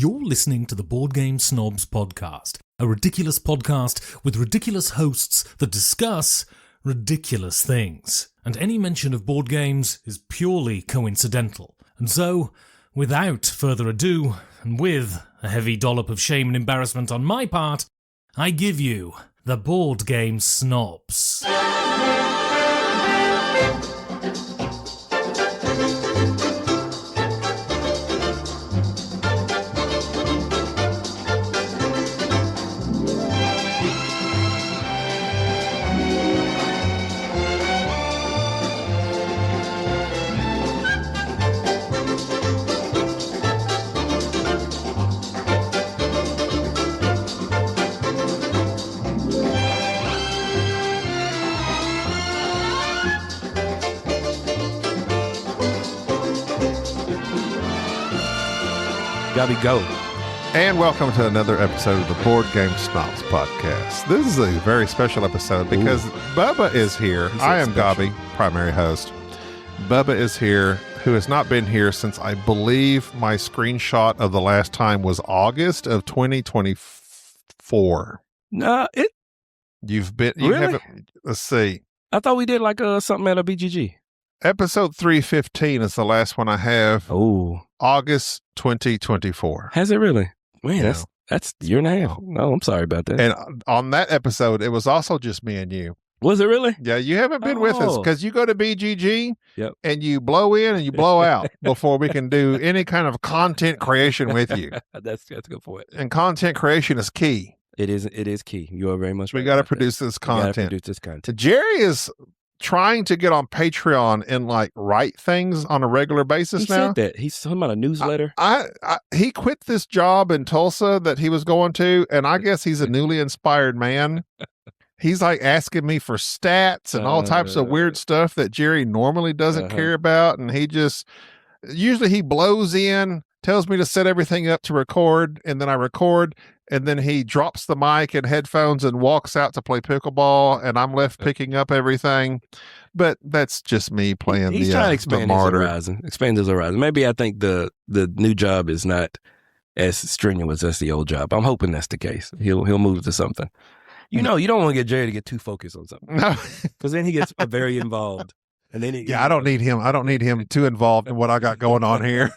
You're listening to the Board Game Snobs podcast, a ridiculous podcast with ridiculous hosts that discuss ridiculous things. And any mention of board games is purely coincidental. And so, without further ado, and with a heavy dollop of shame and embarrassment on my part, I give you the Board Game Snobs. Gaby, go. And welcome to another episode of the Board Game Snobs podcast. This is a very special episode because Bubba is here. I am Gaby, primary host. Bubba is here, who has not been here since I believe my screenshot of the last time was August of 2024. You've been, you Really? haven't, let's see. I thought we did like something at a BGG. Episode 315 is the last one I have. Oh, August 2024. has it really? Man, Yeah. that's a year and a half. No, I'm sorry about that. And on that episode, it was also just me and you. Was it really? Yeah, you haven't been with us Oh. because you go to BGG Yep. and you blow in and you blow out before we can do any kind of content creation with you. That's a good point. And content creation is key. It is key. You are very much We right got to about that. produce this We gotta content. produce this content. Jerry is trying to get on Patreon and like write things on a regular basis He now. said that. He's talking about a newsletter. He quit this job in Tulsa that he was going to, and I guess he's a newly inspired man. He's like asking me for stats and all types of weird stuff that Jerry normally doesn't care about. And usually he blows in, tells me to set everything up to record, and then I record, and then he drops the mic and headphones and walks out to play pickleball, and I'm left picking up everything. But that's just me playing He's trying to the expand his martyr. horizon. Expand his horizon. Maybe I think the new job is not as strenuous as the old job. I'm hoping that's the case. He'll move to something. You know, you don't want to get Jerry to get too focused on something No. because then he gets very involved. And then Yeah, I don't need him. I don't need him too involved in what I got going on here.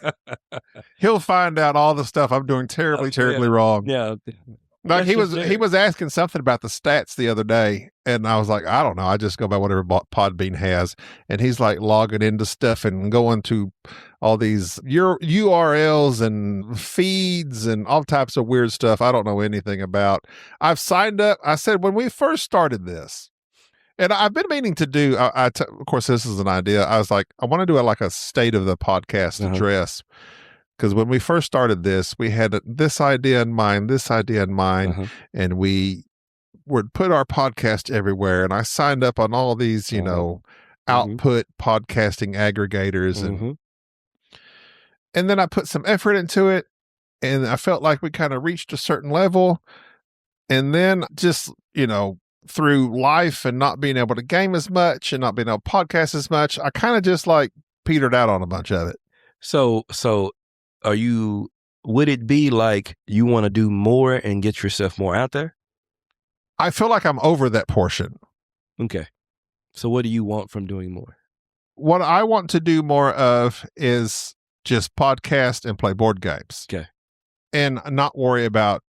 He'll find out all the stuff I'm doing terribly wrong. Yeah. Like That's he just it. was asking something about the stats the other day, and I was like, I don't know. I just go by whatever Podbean has, and he's like logging into stuff and going to all these URLs and feeds and all types of weird stuff I don't know anything about. I've signed up. I said when we first started this. And I've been meaning to do, of course, this is an idea. I was like, I want to do like a state of the podcast address. Because when we first started this, we had this idea in mind, and we would put our podcast everywhere. And I signed up on all these, output podcasting aggregators. And then I put some effort into it. And I felt like we kind of reached a certain level. And then just, through life and not being able to game as much and not being able to podcast as much, I kind of just like petered out on a bunch of it. So would it be like you want to do more and get yourself more out there? I feel like I'm over that portion. Okay. So what do you want from doing more? What I want to do more of is just podcast and play board games. Okay. And not worry about,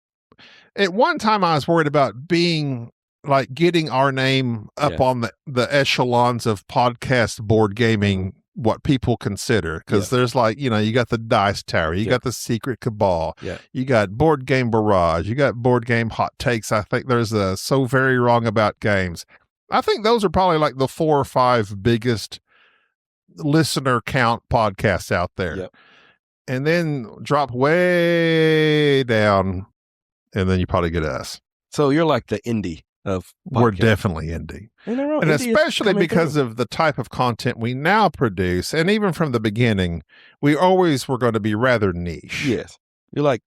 at one time I was worried about being like getting our name up on the echelons of podcast board gaming, what people consider. Because there's like, you got the Dice Tower, you got the Secret Cabal, you got Board Game Barrage, you got Board Game Hot Takes. I think there's a So Very Wrong About Games. I think those are probably like the 4 or 5 biggest listener count podcasts out there. Yep. And then drop way down, and then you probably get us. So you're like the indie of podcasts. We're definitely indie. Ain't no wrong. And Indie is especially coming because through. of the type of content we now produce, and even from the beginning, we always were going to be rather niche. Yes. You're like,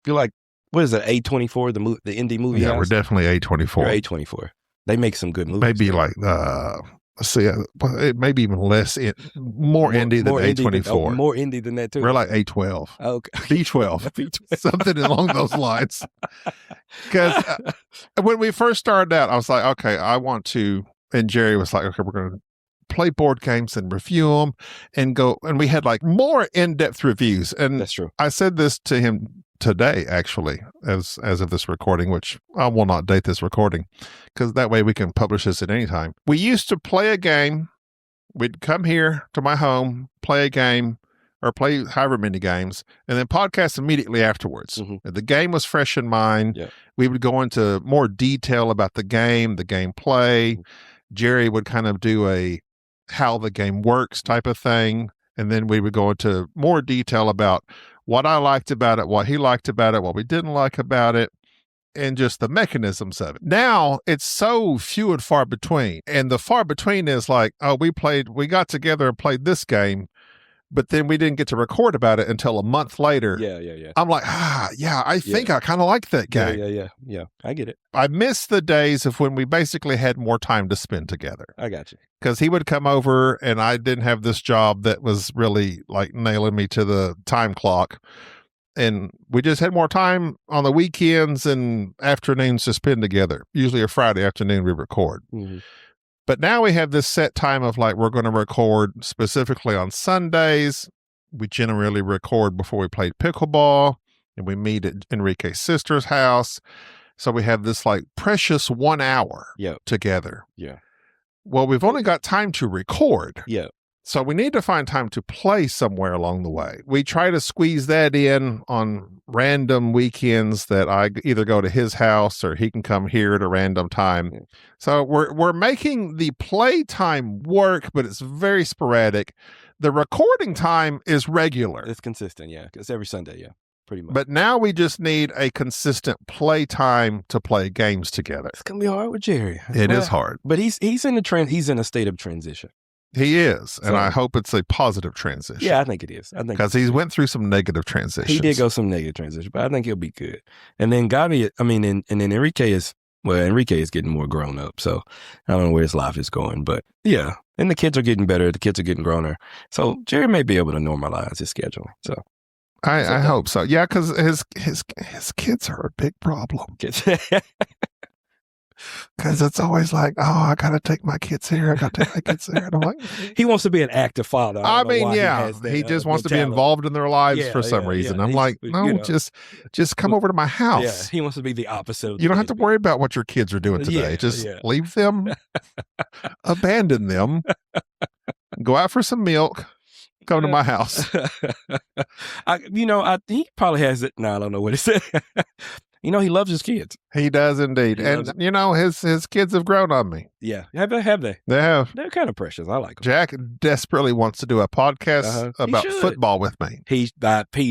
what is it, A24, the indie movie Yeah, house? we're definitely A24. You're A24. They make some good movies. Maybe like let's see, it may be even less, more indie than A24. More indie than that too. We're like A12. Okay. B12. Something along those lines. Because when we first started out, I was like, okay, I want to, and Jerry was like, okay, we're going to play board games and review them and go, and we had like more in-depth reviews. And that's true. I said this to him today, actually, as of this recording, which I will not date this recording because that way we can publish this at any time. We used to play a game. We'd come here to my home, play a game or play however many games, and then podcast immediately afterwards. Mm-hmm. The game was fresh in mind. Yeah. We would go into more detail about the gameplay. Mm-hmm. Jerry would kind of do a how the game works type of thing. And then we would go into more detail about what I liked about it, what he liked about it, what we didn't like about it, and just the mechanisms of it. Now it's so few and far between. And the far between is like, oh, we got together and played this game, but then we didn't get to record about it until a month later. Yeah. I'm like, I think I kind of like that game. Yeah. I get it. I miss the days of when we basically had more time to spend together. I got you. Because he would come over and I didn't have this job that was really like nailing me to the time clock. And we just had more time on the weekends and afternoons to spend together. Usually a Friday afternoon we record. Mm-hmm. But now we have this set time of like, we're going to record specifically on Sundays. We generally record before we played pickleball and we meet at Enrique's sister's house. So we have this like precious 1 hour together. Yeah. Well, we've only got time to record. Yeah. So we need to find time to play somewhere along the way. We try to squeeze that in on random weekends that I either go to his house or he can come here at a random time. Yeah. So we're making the play time work, but it's very sporadic. The recording time is regular. It's consistent, yeah. It's every Sunday, yeah. Pretty much. But now we just need a consistent play time to play games together. It's gonna be hard with Jerry. It is hard. But he's in a state of transition. He is, and I hope it's a positive transition. Yeah, I think it is. I think because he went through some negative transitions. He did go some negative transition, but I think he'll be good. And then Gaby, and then Enrique is getting more grown up, so I don't know where his life is going, but yeah. And the kids are getting better. The kids are getting growner, so Jerry may be able to normalize his schedule. So I hope so. Yeah, because his kids are a big problem. Because it's always like, oh, I got to take my kids here. I got to take my kids there. And I'm like, he wants to be an active father. I mean, he just wants to be involved in their lives for some reason. I'm like, no, just come over to my house. Yeah, he wants to be the opposite. You don't have to worry about what your kids are doing today. Just leave them, abandon them, go out for some milk. Come to my house. He probably has it. No, I don't know what he said. He loves his kids. He does indeed. And, his kids have grown on me. Yeah. Have they? They have. They're kind of precious. I like them. Jack desperately wants to do a podcast about football with me. He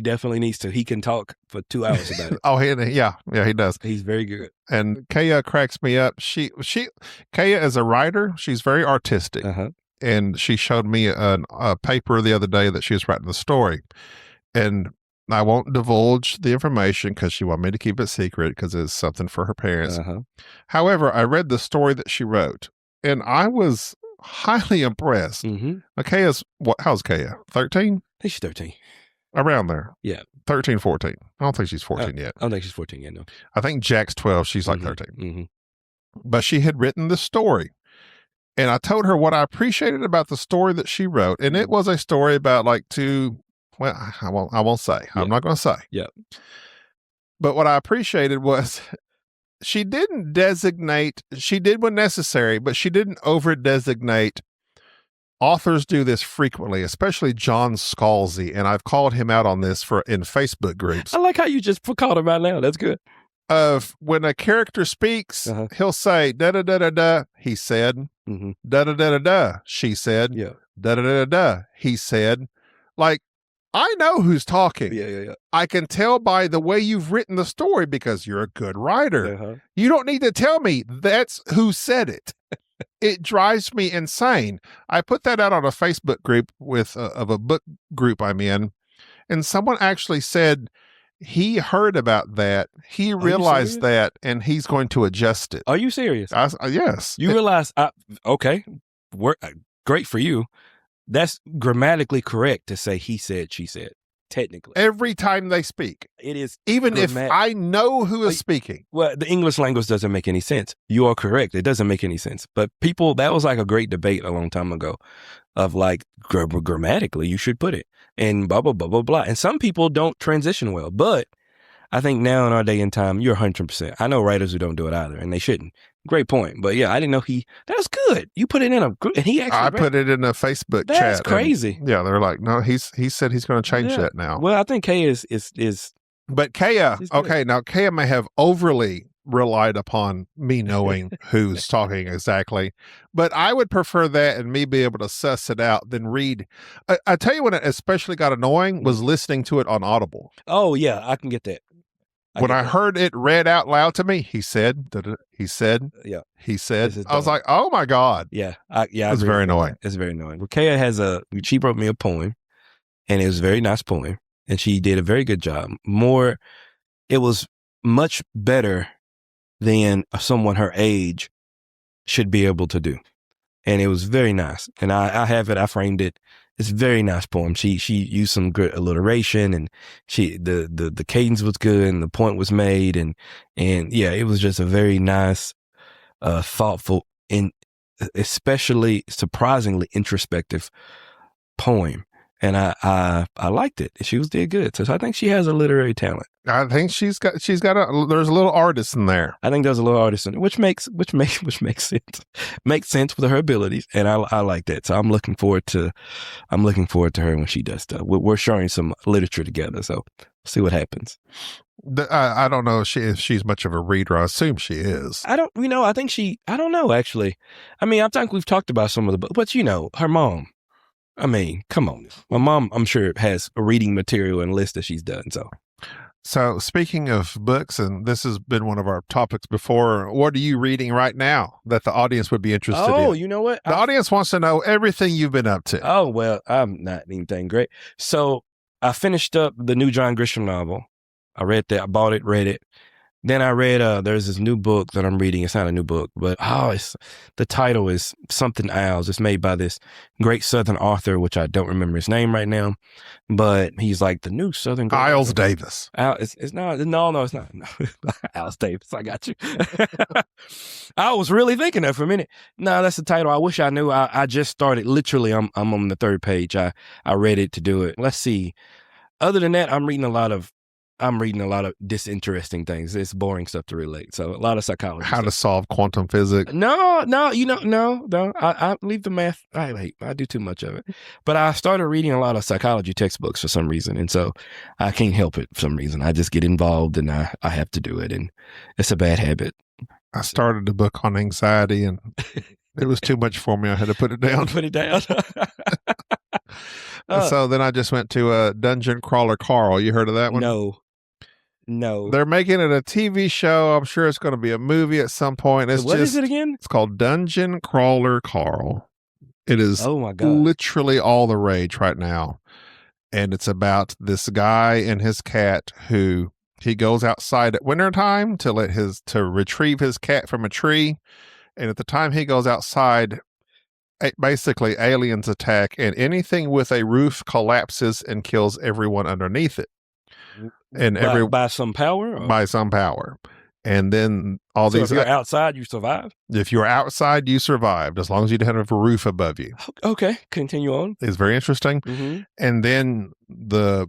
definitely needs to. He can talk for 2 hours about it. Oh, he does. He's very good. And Kaya cracks me up. Kaya is a writer. She's very artistic. And she showed me a paper the other day that she was writing the story. And I won't divulge the information because she wanted me to keep it secret because it's something for her parents. However, I read the story that she wrote, and I was highly impressed. How's Kaya? 13? I think she's 13. Around there. Yeah. 13, 14. I don't think she's 14 yet. I don't think she's 14 yet, no. I think Jack's 12. She's like 13. But she had written this story. And I told her what I appreciated about the story that she wrote. And it was a story about like I won't say. I'm not going to say. Yeah. But what I appreciated was she did when necessary, but she didn't over-designate. Authors do this frequently, especially John Scalzi, and I've called him out on this in Facebook groups. I like how you just called him out now. That's good. When a character speaks, he'll say, da-da-da-da-da, he said, da-da-da-da-da, she said, da-da-da-da-da, he said. Like, I know who's talking. Yeah. I can tell by the way you've written the story because you're a good writer. You don't need to tell me that's who said it. It drives me insane. I put that out on a Facebook group of a book group I'm in, and someone actually said he heard about that. He realized that, and he's going to adjust it. Are you serious? Yes. You realize? Okay. great for you. That's grammatically correct to say he said, she said. Technically, every time they speak, it is. Even if I know who is speaking. Well, the English language doesn't make any sense. You are correct. It doesn't make any sense. But people, that was like a great debate a long time ago of like grammatically, you should put it and blah, blah, blah, blah, blah. And some people don't transition well. But I think now in our day and time, you're 100%. I know writers who don't do it either, and they shouldn't. Great point. But yeah, I didn't know that's good. You put it in a group, and he actually. I put it in a Facebook chat. That's crazy. Yeah, they're like, no, he said he's going to change that now. Well, I think Kaya is. But Kaya, okay, now Kaya may have overly relied upon me knowing who's talking exactly, but I would prefer that and me be able to suss it out than read. I tell you when it especially got annoying was listening to it on Audible. Oh yeah, I can get that. When I heard it read out loud to me, he said, yeah, he said, I was like, oh my God. Yeah. It's very annoying. It's very annoying. Kaya she wrote me a poem, and it was a very nice poem, and she did a very good job. It was much better than someone her age should be able to do. And it was very nice. And I have it, I framed it. It's a very nice poem. She used some good alliteration, and the cadence was good, and the point was made, and yeah, it was just a very nice, thoughtful, and especially surprisingly introspective poem. And I liked it. She did good. So I think she has a literary talent. I think there's a little artist in there. I think there's a little artist in it, which makes sense. Makes sense with her abilities, and I like that. So I'm looking forward to her when she does stuff. We're sharing some literature together, so see what happens. I don't know if she's much of a reader. I assume she is. I don't know actually. I mean, I think we've talked about some of the books, but her mom. I mean, come on. My mom, I'm sure, has a reading material and list that she's done. So speaking of books, and this has been one of our topics before, what are you reading right now that the audience would be interested in? Oh, you know what? The audience wants to know everything you've been up to. Oh, well, I'm not anything great. So I finished up the new John Grisham novel. I read that. I bought it, read it. Then I read, there's this new book that I'm reading. It's not a new book, but the title is Something Owls. It's made by this great Southern author, which I don't remember his name right now, but he's like the new Southern. Isles Davis. It's not. No, it's not. No. Isles Davis. I got you. I was really thinking that for a minute. No, that's the title. I wish I knew. I just started. Literally, I'm on the third page. I read it to do it. Let's see. Other than that, I'm reading a lot of disinteresting things. It's boring stuff to relate. So a lot of psychology. How to solve quantum physics. No. I leave the math. I do too much of it. But I started reading a lot of psychology textbooks for some reason. And so I can't help it for some reason. I just get involved and I have to do it. And it's a bad habit. I started a book on anxiety and it was too much for me. I had to put it down. So then I just went to Dungeon Crawler Carl. You heard of that one? No. They're making it a TV show. I'm sure it's going to be a movie at some point. What is it again? It's called Dungeon Crawler Carl. It is literally all the rage right now. And it's about this guy and his cat who he goes outside at wintertime to retrieve his cat from a tree. And at the time he goes outside, basically aliens attack and anything with a roof collapses and kills everyone underneath it. And by some power? By some power. And then if you're outside, you survive? If you're outside, you survived, as long as you don't have a roof above you. Okay, continue on. It's very interesting. Mm-hmm. And then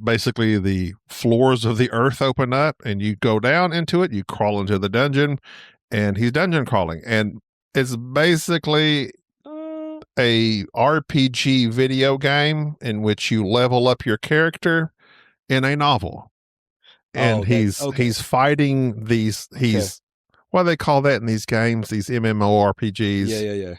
basically the floors of the earth open up and you go down into it, you crawl into the dungeon, and he's dungeon crawling. And it's basically a RPG video game in which you level up your character in a novel. And he's fighting these, what do they call that in these games, these MMORPGs? Yeah.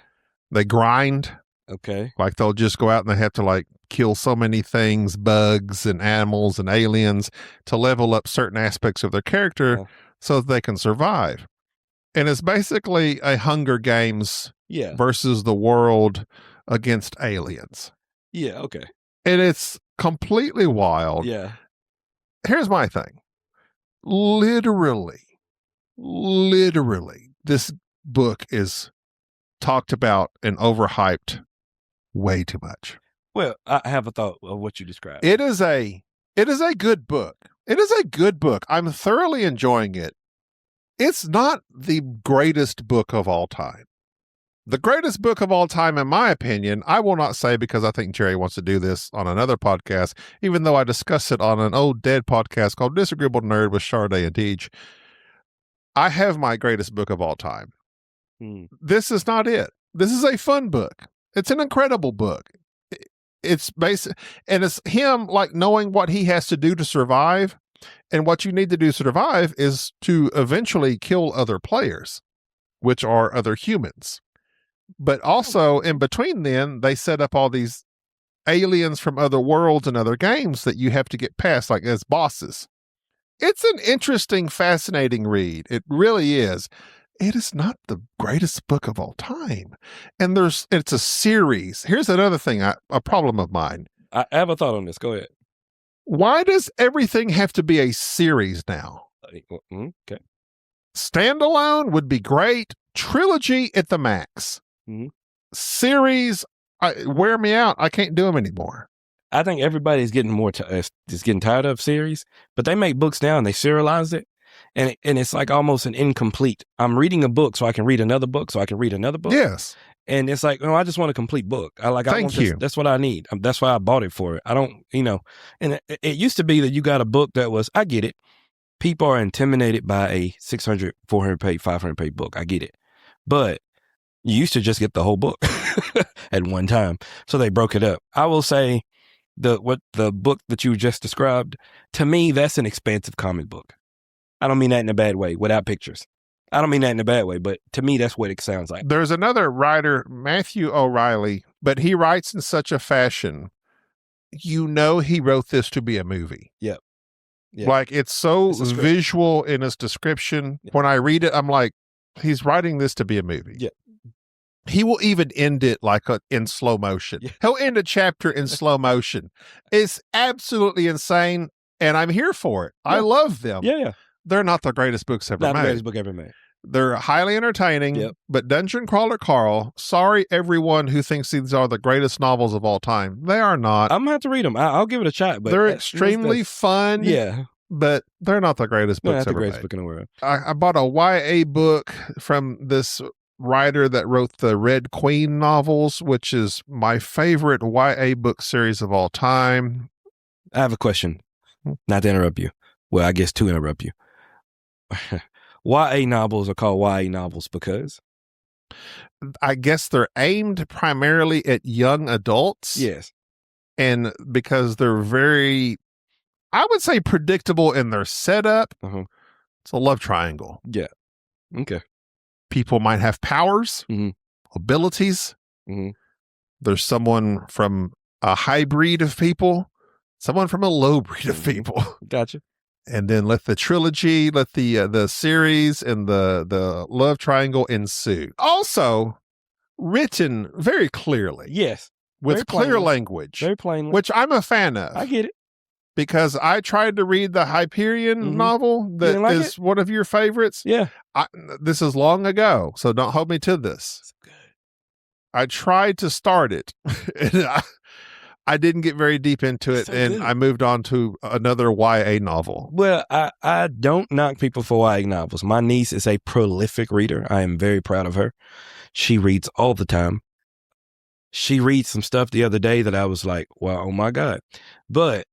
They grind. Okay. Like they'll just go out and they have to like kill so many things, bugs and animals and aliens to level up certain aspects of their character so that they can survive. And it's basically a Hunger Games versus the world against aliens. Yeah, okay. And it's completely wild. Yeah. Here's my thing. Literally, this book is talked about and overhyped way too much. Well, I have a thought of what you described. It is a good book. It is a good book. I'm thoroughly enjoying it. It's not the greatest book of all time. The greatest book of all time, in my opinion, I will not say because I think Jerry wants to do this on another podcast, even though I discussed it on an old dead podcast called Disagreeable Nerd with Sharday and Teach. I have my greatest book of all time. This is not it. This is a fun book. It's an incredible book. It's basic, and it's him like knowing what he has to do to survive, and what you need to do to survive is to eventually kill other players, which are other humans. But also in between then, they set up all these aliens from other worlds and other games that you have to get past, like as bosses. It's an interesting, fascinating read. It really is. It is not the greatest book of all time. And it's a series. Here's another thing, a problem of mine. I have a thought on this. Go ahead. Why does everything have to be a series now? Okay. Standalone would be great. Trilogy at the max. Series, wear me out. I can't do them anymore. I think everybody's getting getting tired of series, but they make books now and they serialize it. And it's like almost an incomplete. I'm reading a book so I can read another book so I can read another book. Yes. And it's like, I just want a complete book. Thank you. That's what I need. That's why I bought it for it. I don't, and it used to be that you got a book that was, I get it. People are intimidated by a 600, 400 page, 500 page book. I get it. But you used to just get the whole book at one time. So they broke it up. I will say the book that you just described, to me, that's an expansive comic book. I don't mean that in a bad way, without pictures. I don't mean that in a bad way, but to me, that's what it sounds like. There's another writer, Matthew O'Reilly, but he writes in such a fashion, he wrote this to be a movie. Yep. Like, it's so visual in his description. Yep. When I read it, I'm like, he's writing this to be a movie. Yeah. He will even end it like in slow motion. Yeah. He'll end a chapter in slow motion. It's absolutely insane, and I'm here for it. Yeah. I love them. Yeah. They're not the greatest books ever made. Not the greatest book ever made. They're highly entertaining, but Dungeon Crawler Carl, sorry everyone who thinks these are the greatest novels of all time. They are not. I'm going to have to read them. I'll give it a shot. But they're extremely fun. Yeah. But they're not the greatest books ever made. Book in the world. I bought a YA book from this writer that wrote the Red Queen novels, which is my favorite YA book series of all time. I have a question. Not to interrupt you. Well, I guess to interrupt you. YA novels are called YA novels because? I guess they're aimed primarily at young adults. Yes. And because they're very, I would say, predictable in their setup. It's a love triangle. Yeah. Okay. People might have powers, abilities. There's someone from a high breed of people, someone from a low breed of people. Gotcha. And then let the trilogy, let the series and the love triangle ensue. Also, written very clearly. Yes. With clear language. Very plainly. Which I'm a fan of. I get it. Because I tried to read the Hyperion novel that is one of your favorites. Yeah. This is long ago, so don't hold me to this. It's good. I tried to start it. And I didn't get very deep into it, and I moved on to another YA novel. Well, I don't knock people for YA novels. My niece is a prolific reader. I am very proud of her. She reads all the time. She reads some stuff the other day that I was like, wow, oh my God. But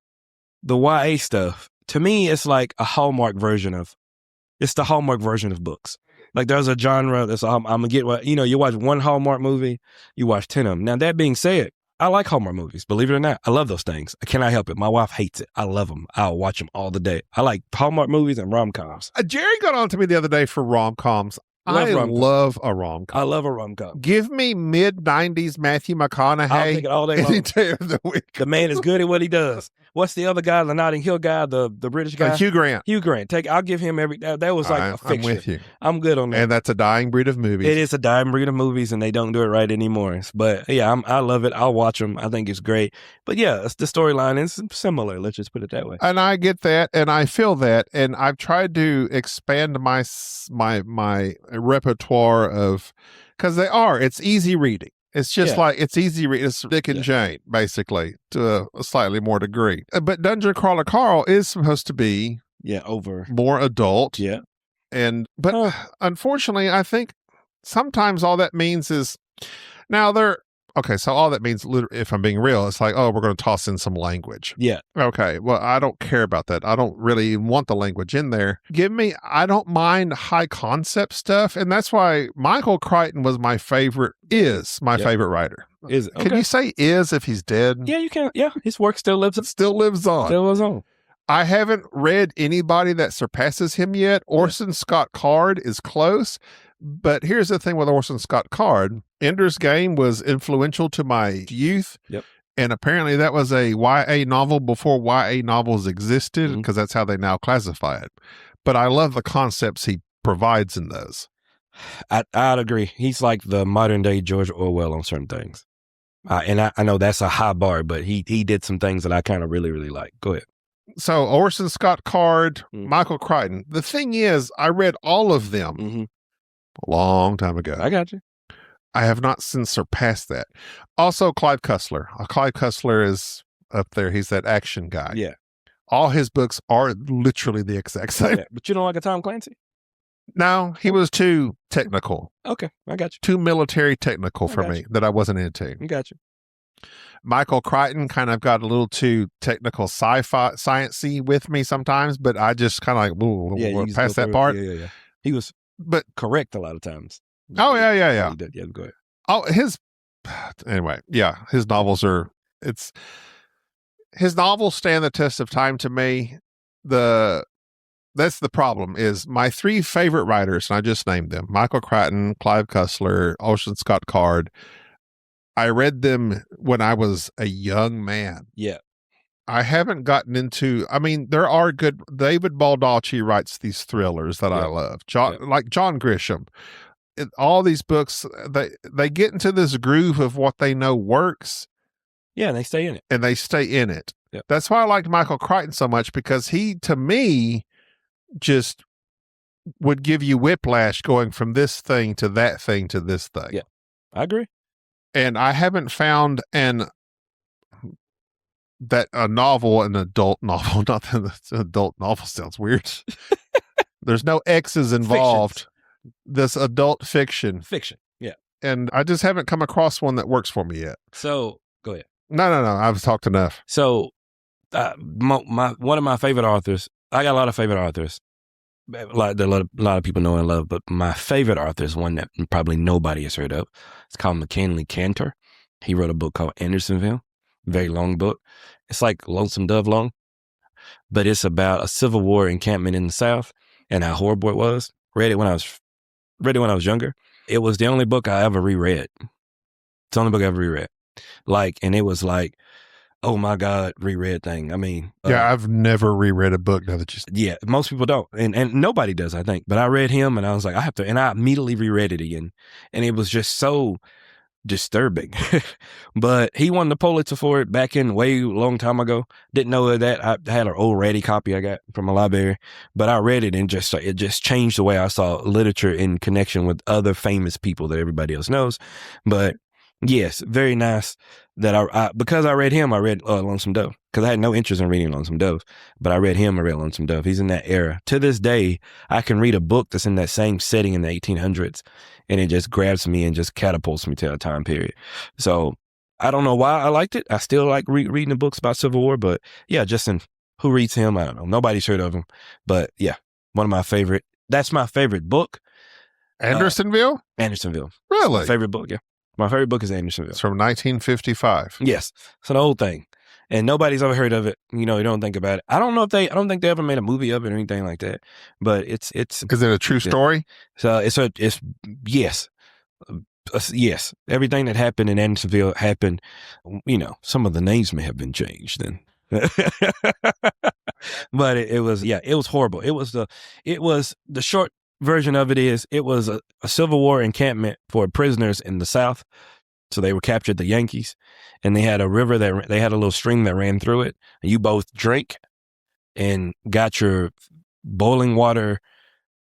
the YA stuff, to me, it's like a Hallmark version of, it's the Hallmark version of books. Like there's a genre that's, I'm going to get what, you watch one Hallmark movie, you watch 10 of them. Now, that being said, I like Hallmark movies, believe it or not. I love those things. I cannot help it. My wife hates it. I love them. I'll watch them all the day. I like Hallmark movies and rom-coms. Jerry got on to me the other day for rom-coms. I love a rom-com. I love a rom-com. Give me mid-90s Matthew McConaughey I'll take it all day long. any day of the week. The man is good at what he does. What's the other guy, the Notting Hill guy, the British guy? Hugh Grant. Hugh Grant. I'll give him every. That was like a fiction. I'm with you. I'm good on that. And that's a dying breed of movies. It is a dying breed of movies, and they don't do it right anymore. But yeah, I love it. I'll watch them. I think it's great. But yeah, the storyline is similar. Let's just put it that way. And I get that, and I feel that, and I've tried to expand my repertoire of, because it's easy reading. It's just Yeah. like, it's easy reading. It's Dick and Jane, basically, to a slightly more degree. But Dungeon Crawler Carl is supposed to be over more adult. Yeah. But unfortunately, I think sometimes all that means is, now so all that means, if I'm being real, it's like, oh, we're going to toss in some language. Yeah. Okay, well, I don't care about that. I don't really want the language in there. I don't mind high concept stuff. And that's why Michael Crichton was my favorite writer. Is it? Okay. Can you say is if he's dead? Yeah, you can. Yeah, his work still lives on. Still lives on. I haven't read anybody that surpasses him yet. Orson Scott Card is close. But here's the thing with Orson Scott Card. Ender's Game was influential to my youth. Yep. And apparently that was a YA novel before YA novels existed, because that's how they now classify it. But I love the concepts he provides in those. I'd agree. He's like the modern day George Orwell on certain things. And I know that's a high bar, but he did some things that I kind of really, really like. Go ahead. So Orson Scott Card, Michael Crichton. The thing is, I read all of them a long time ago. I got you. I have not since surpassed that. Also, Clive Cussler. Clive Cussler is up there. He's that action guy. Yeah. All his books are literally the exact same. Yeah, but you don't like a Tom Clancy? No, he was too technical. Okay, I got you. Too military technical for me that I wasn't into. I got you. Michael Crichton kind of got a little too technical sci-fi, science-y with me sometimes, but I just kind of like, we'll pass that part. Yeah. He was correct a lot of times. Oh, yeah. He did. Yeah, go ahead. Oh, anyway, his novels his novels stand the test of time to me. That's the problem is my three favorite writers, and I just named them, Michael Crichton, Clive Cussler, Orson Scott Card. I read them when I was a young man. Yeah. I haven't gotten into, there are good, David Baldacci writes these thrillers that I love. Like John Grisham. All these books, they get into this groove of what they know works. Yeah, and they stay in it. Yep. That's why I liked Michael Crichton so much, because he, to me, just would give you whiplash going from this thing to that thing to this thing. Yeah, I agree. And I haven't found a novel, an adult novel, not that an adult novel sounds weird. There's no X's involved. Fictions. This adult fiction. Yeah. And I just haven't come across one that works for me yet. So, go ahead. No. I've talked enough. So, one of my favorite authors, I got a lot of favorite authors, like a lot of people know and love, but my favorite author is one that probably nobody has heard of. It's called McKinley Cantor. He wrote a book called Andersonville, very long book. It's like Lonesome Dove long, but it's about a Civil War encampment in the South and how horrible it was. Read it when I was younger. It was the only book I ever reread. It's the only book I ever reread. And it was like, oh my God, reread thing. I've never reread a book now that you. Yeah, most people don't, and nobody does, I think. But I read him, and I was like, I have to, and I immediately reread it again, and it was just so disturbing. But he won the Pulitzer for it back in way long time ago. Didn't know that. I had an old ready copy I got from a library, but I read it and it just changed the way I saw literature in connection with other famous people that everybody else knows. But yes, very nice that because I read him, I read Lonesome Dove, because I had no interest in reading Lonesome Dove, but I read him, I read Lonesome Dove. He's in that era. To this day, I can read a book that's in that same setting in the 1800s, and it just grabs me and just catapults me to a time period. So I don't know why I liked it. I still like reading the books about Civil War, but yeah, who reads him? I don't know. Nobody's heard of him, but yeah, one of my favorite. That's my favorite book. Andersonville? Andersonville. Really? My favorite book, yeah. My favorite book is Andersonville. It's from 1955. Yes. It's an old thing. And nobody's ever heard of it. You don't think about it. I don't think they ever made a movie of it or anything like that. But it's Is it a true story? So yes. Yes. Everything that happened in Andersonville happened, some of the names may have been changed then. But it was horrible. It was the short version of it was a Civil War encampment for prisoners in the South. So they were captured the Yankees, and they had a river they had a little stream that ran through it. And you both drank and got your boiling water,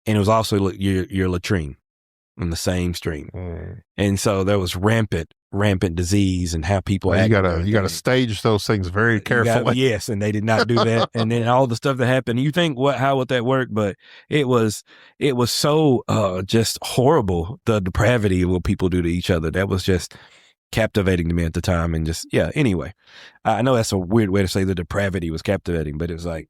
and it was also your latrine. on the same stream. And so there was rampant disease and how people Well, acted. you gotta stage those things very carefully. Yes, and they did not do that. And then all the stuff that happened, you think, how would that work? But it was so just horrible, the depravity of what people do to each other. That was just captivating to me at the time. And just, anyway, I know that's a weird way to say the depravity was captivating, but it was like,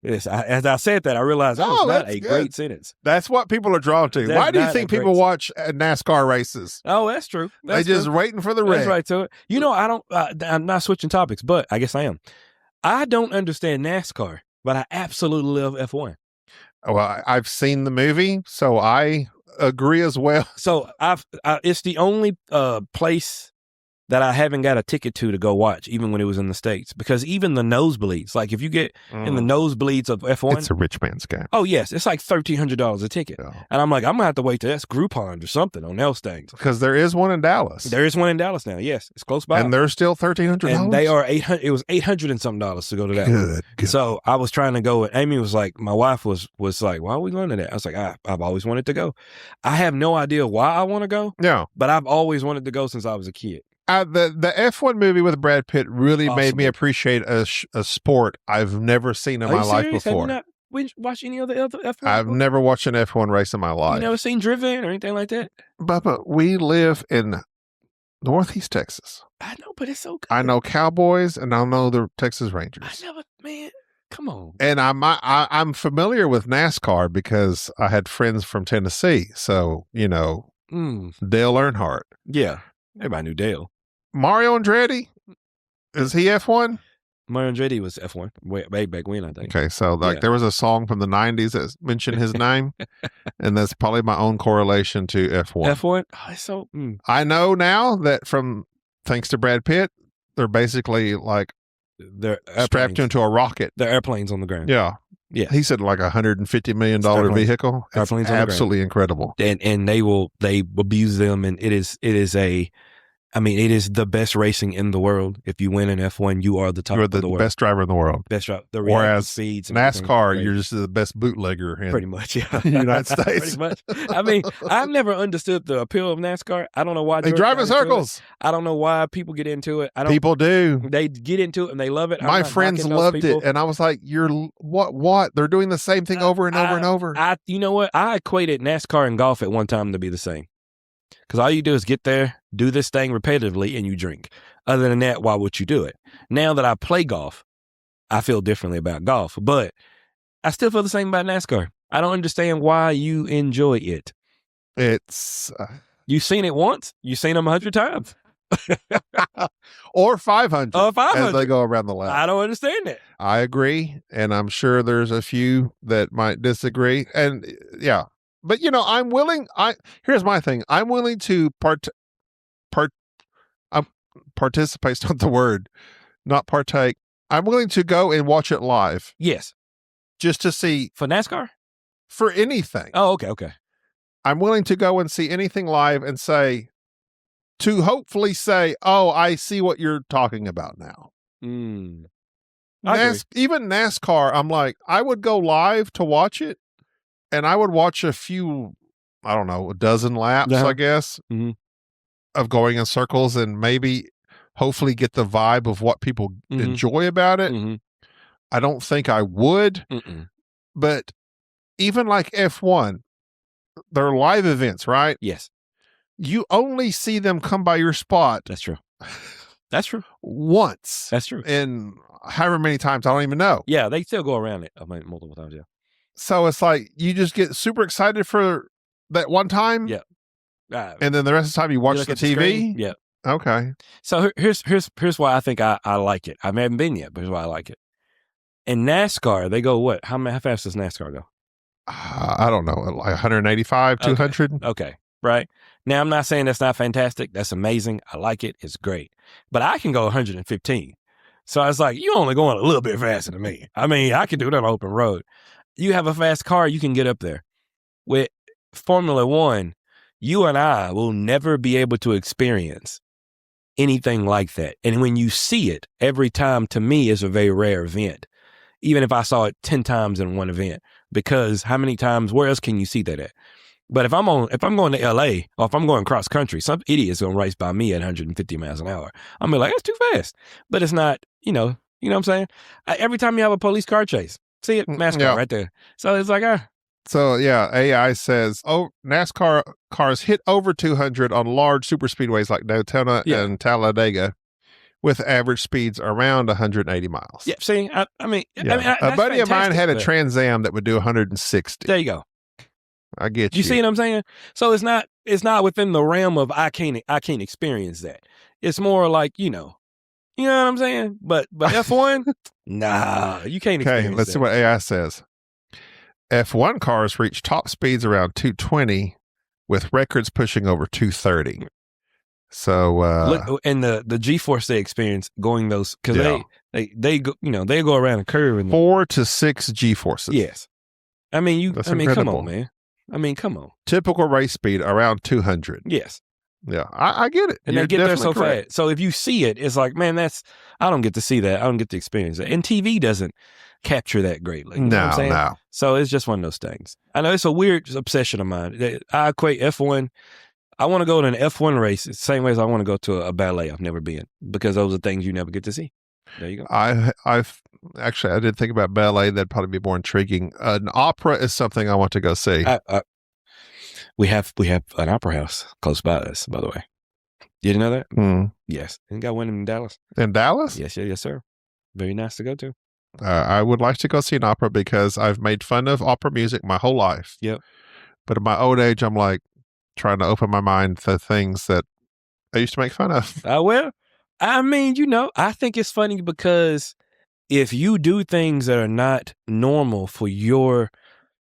as I said that, I realized that was not a great sentence. That's what people are drawn to. Why do you think people watch NASCAR races? Oh, that's true. They're just waiting for the wreck. That's right to it. You know, I'm not switching topics, but I guess I am. I don't understand NASCAR, but I absolutely love F1. Well, I've seen the movie, so I agree as well. So it's the only place that I haven't got a ticket to go watch, even when it was in the States. Because even the nosebleeds, like if you get in the nosebleeds of F1. It's a rich man's game. Oh, yes. It's like $1,300 a ticket. Yeah. And I'm like, I'm going to have to wait till that's Groupon or something on those things. Because there is one in Dallas. There is one in Dallas now, yes. It's close by. And they're still $1,300? And they are $800. It was $800 and something to go to that one. Good. So I was trying to go, and Amy was like, my wife was like, why are we going to that? I was like, I've always wanted to go. I have no idea why I want to go. Yeah. But I've always wanted to go since I was a kid. The F1 movie with Brad Pitt really made me appreciate a sport I've never seen in my life before. Have you not watched any other F1? I've never watched an F1 race in my life. You never seen Driven or anything like that? Bubba, we live in Northeast Texas. I know, but it's so good. I know Cowboys and I know the Texas Rangers. Man, come on. And I'm familiar with NASCAR because I had friends from Tennessee. So, Dale Earnhardt. Yeah, everybody knew Dale. Mario Andretti, is he F1? Mario Andretti was F1 way back when, I think. Okay, so there was a song from the 90s that mentioned his name, and that's probably my own correlation to F1. F1? Oh, it's so... I know now that thanks to Brad Pitt, they're basically like they're strapped into a rocket. They're airplanes on the ground. Yeah. Yeah. He said like $150 million vehicle. It's absolutely incredible. And they abuse them, and it is the best racing in the world. If you win an F1, you are the top of the world. You're the best driver in the world. Best driver. Whereas speeds NASCAR, you're just the best bootlegger in pretty much, yeah. the United States. Pretty much. I mean, I've never understood the appeal of NASCAR. I don't know why they drive in circles. I don't know why people get into it. People do. They get into it and they love it. My friends loved it, and I was like, "You're what? They're doing the same thing over and over and over." You know what? I equated NASCAR and golf at one time to be the same. Because all you do is get there, do this thing repetitively, and you drink. Other than that, why would you do it? Now that I play golf, I feel differently about golf. But I still feel the same about NASCAR. I don't understand why you enjoy it. It's... You've seen it once. You've seen them 100 times. Or 500. Or 500. As they go around the lap. I don't understand it. I agree. And I'm sure there's a few that might disagree. And yeah. But, I'm willing. Here's my thing. I'm willing to participate's not the word, not partake. I'm willing to go and watch it live. Yes. Just to see. For NASCAR? For anything. Oh, okay. I'm willing to go and see anything live and to hopefully say, oh, I see what you're talking about now. Even NASCAR, I'm like, I would go live to watch it. And I would watch a few, I don't know, a dozen laps, I guess, of going in circles and maybe hopefully get the vibe of what people enjoy about it. I don't think I would. But even like F1, they're live events, right? Yes. You only see them come by your spot. That's true. That's true. Once. That's true. And however many times, I don't even know. Yeah, they still go around it multiple times, yeah. So it's like you just get super excited for that one time. Yeah. And then the rest of the time you watch the TV. Yeah. Okay. So here's why I think I like it. I haven't been yet, but here's why I like it. In NASCAR, they go what? How fast does NASCAR go? I don't know. Like 185, 200. Okay. Right. Now, I'm not saying that's not fantastic. That's amazing. I like it. It's great. But I can go 115. So I was like, you only going a little bit faster than me. I mean, I can do that on open road. You have a fast car, you can get up there. With Formula One, you and I will never be able to experience anything like that. And when you see it, every time to me is a very rare event, even if I saw it 10 times in one event, because how many times, where else can you see that at? But if I'm going to LA or if I'm going cross country, some idiot's gonna race by me at 150 miles an hour. I'm gonna be like, that's too fast. But it's not, you know what I'm saying? Every time you have a police car chase, see it, NASCAR right there. So it's like, So yeah, AI says, NASCAR cars hit over 200 on large super speedways like Daytona and Talladega, with average speeds around 180 miles. Yeah, see, I mean, a buddy of mine had a Trans Am that would do 160. There you go. I get you. You see what I'm saying? So it's not within the realm of I can't experience that. It's more like, you know what I'm saying? But F1, nah, you can't experience Okay, let's that. see what AI says. F1 cars reach top speeds around 220 with records pushing over 230. So look, and the G-force they experience going those, because they go, they go around a curve and 4 to 6 G-forces. Yes. I mean, incredible. Come on, man. I mean, come on. Typical race speed around 200. Yes. Yeah, I get it. And You're they get there so correct. fast. So if you see it, it's like, man, I don't get to see that. I don't get to experience that. And TV doesn't capture that greatly. You know what I'm saying? No. So it's just one of those things. I know it's a weird obsession of mine. I equate F1. I want to go to an F1 race the same way as I want to go to a ballet I've never been, because those are things you never get to see. There you go. I've actually, I did think about ballet. That'd probably be more intriguing. An opera is something I want to go see. We have an opera house close by us, by the way. You didn't know that? Mm. Yes. And got one in Dallas. In Dallas? Yes, sir. Very nice to go to. I would like to go see an opera because I've made fun of opera music my whole life. Yep. But at my old age, I'm like trying to open my mind to things that I used to make fun of. Well, I mean, I think it's funny because if you do things that are not normal for your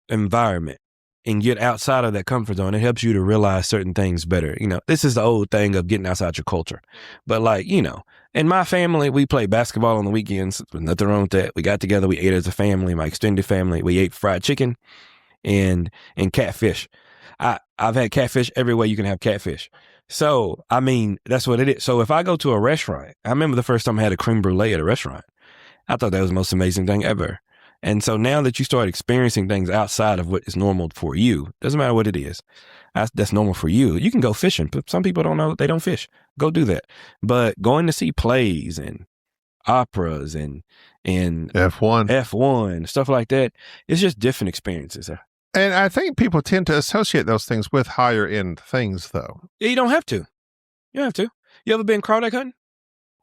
environment and get outside of that comfort zone, it helps you to realize certain things better. This is the old thing of getting outside your culture. But like, in my family, we play basketball on the weekends. There's nothing wrong with that. We got together, we ate as a family, my extended family. We ate fried chicken and catfish. I've had catfish every way you can have catfish. So, I mean, that's what it is. So if I go to a restaurant, I remember the first time I had a creme brulee at a restaurant. I thought that was the most amazing thing ever. And so now that you start experiencing things outside of what is normal for you, doesn't matter what it is, that's normal for you. You can go fishing. Some people don't know, they don't fish. Go do that. But going to see plays and operas and F1, stuff like that, it's just different experiences. And I think people tend to associate those things with higher end things, though. You don't have to. You don't have to. You ever been crawdad hunting?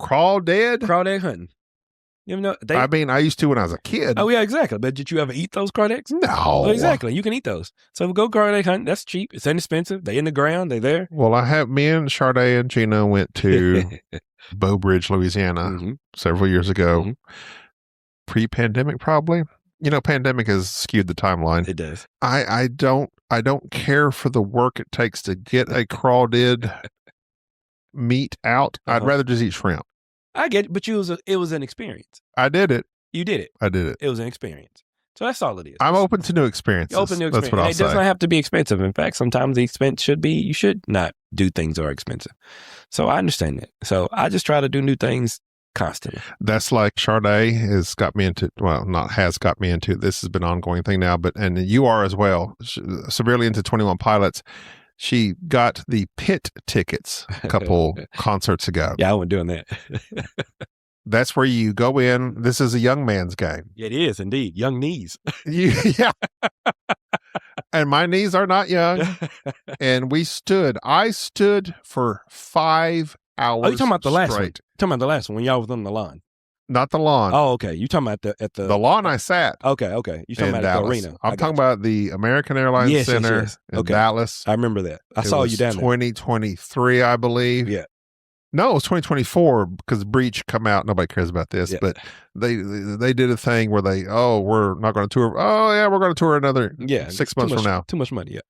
Crawdad hunting. You ever know? I mean, I used to when I was a kid. Oh, yeah, exactly. But did you ever eat those crawdads? No. Oh, exactly. You can eat those. So go crawdad hunting. That's cheap. It's inexpensive. They in the ground. They there. Well, me and Sade and Gina went to Bow Bridge, Louisiana several years ago. Pre-pandemic, probably. Pandemic has skewed the timeline. It does. I don't care for the work it takes to get a crawdad meat out. I'd rather just eat shrimp. I get it, but it was an experience. I did it. You did it. I did it. It was an experience. So that's all it is. I'm open to new experiences. You're open to new experiences. That's what I'll say. It does not have to be expensive. In fact, sometimes the expense you should not do things that are expensive. So I understand that. So I just try to do new things constantly. That's like Sade has got me into, this has been an ongoing thing now, and you are as well, severely into 21 Pilots. She got the pit tickets a couple concerts ago. Yeah, I wasn't doing that. That's where you go in. This is a young man's game. It is indeed. Young knees. Yeah. And my knees are not young. And I stood for 5 hours. Oh, you talking about the last one? Straight. Talking about the last one when y'all was on the lawn? Not the lawn. Oh, okay. You talking about at the lawn? I sat. Okay. You talking about at the arena? I'm talking about the American Airlines Center in Dallas. I remember that. I saw you down there. 2023, I believe. Yeah. No, it was 2024 because Breach come out. Nobody cares about this, but they did a thing where we're not going to tour. Oh yeah, we're going to tour another 6 months from now. Too much money. Yeah.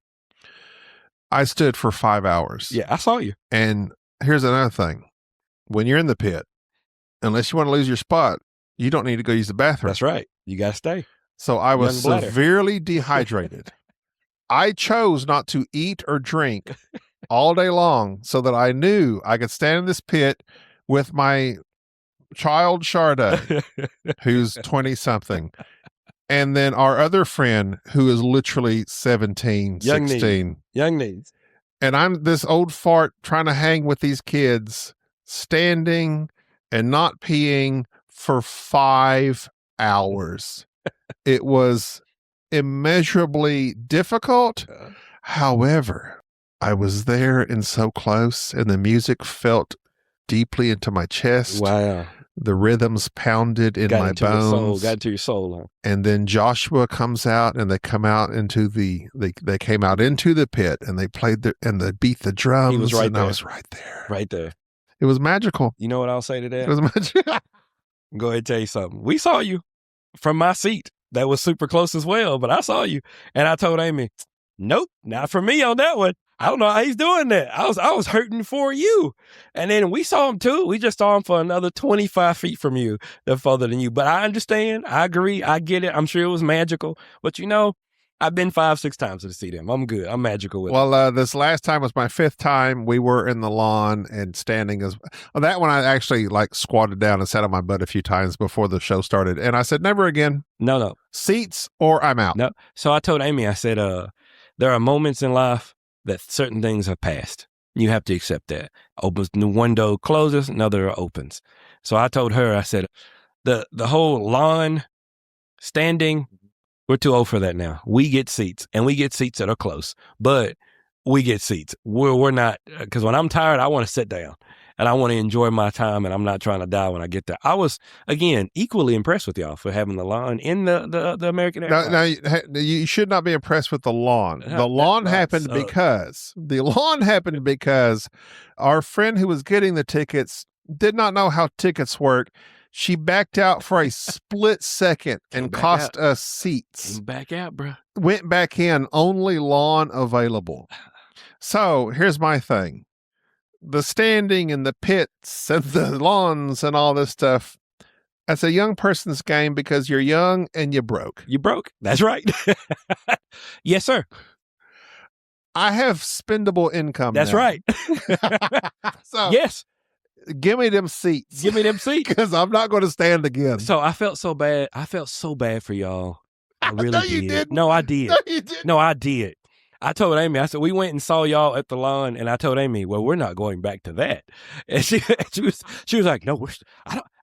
I stood for 5 hours. Yeah, I saw you. And here's another thing: when you're in the pit, unless you want to lose your spot, you don't need to go use the bathroom. That's right. You got to stay. So I was severely dehydrated. I chose not to eat or drink all day long so that I knew I could stand in this pit with my child Sade, who's 20-something, And then our other friend who is literally 17, Young 16. Young needs. And I'm this old fart trying to hang with these kids, standing and not peeing for 5 hours. It was immeasurably difficult. However, I was there and so close, and the music felt deeply into my chest. Wow. The rhythms pounded in my bones. Got into your soul. Huh? And then Joshua comes out, and they come out into they came out into the pit, and they played and they beat the drums. He was right there. I was right there. Right there. It was magical. You know what I'll say to that? It was magical. Go ahead and tell you something. We saw you from my seat. That was super close as well, but I saw you. And I told Amy, nope, not for me on that one. I don't know how he's doing that. I was hurting for you. And then we saw him too. We just saw him for another 25 feet from you. They're further than you. But I understand. I agree. I get it. I'm sure it was magical. But I've been 5-6 times to see them. I'm good. I'm magical with it. Well, this last time was my 5th time. We were in the lawn and standing that one I actually squatted down and sat on my butt a few times before the show started. And I said, never again. No. Seats or I'm out. No. So I told Amy, I said, there are moments in life that certain things have passed. You have to accept that. Opens the window, closes, another opens. So I told her, I said, the whole lawn standing, we're too old for that now. We get seats, and we get seats that are close, but we get seats. We're not, because when I'm tired, I want to sit down, and I want to enjoy my time, and I'm not trying to die when I get there. I was, again, equally impressed with y'all for having the lawn in the American Airlines. Now, you should not be impressed with the lawn. The lawn happened because our friend who was getting the tickets did not know how tickets work. She backed out for a split second and cost us seats. Came back out, bro. Went back in, only lawn available. So here's my thing. The standing and the pits and the lawns and all this stuff, that's a young person's game because you're young and you broke. You broke. That's right. Yes, sir. I have spendable income. That's now. right. So yes. Give me them seats. Give me them seats. Because I'm not going to stand again. So I felt so bad. I felt so bad for y'all. I really No, did. you didn't. No, I did. No, you didn't. No, I did. I told Amy, I said, we went and saw y'all at the lawn, and I told Amy, well, we're not going back to that. And she was like, no,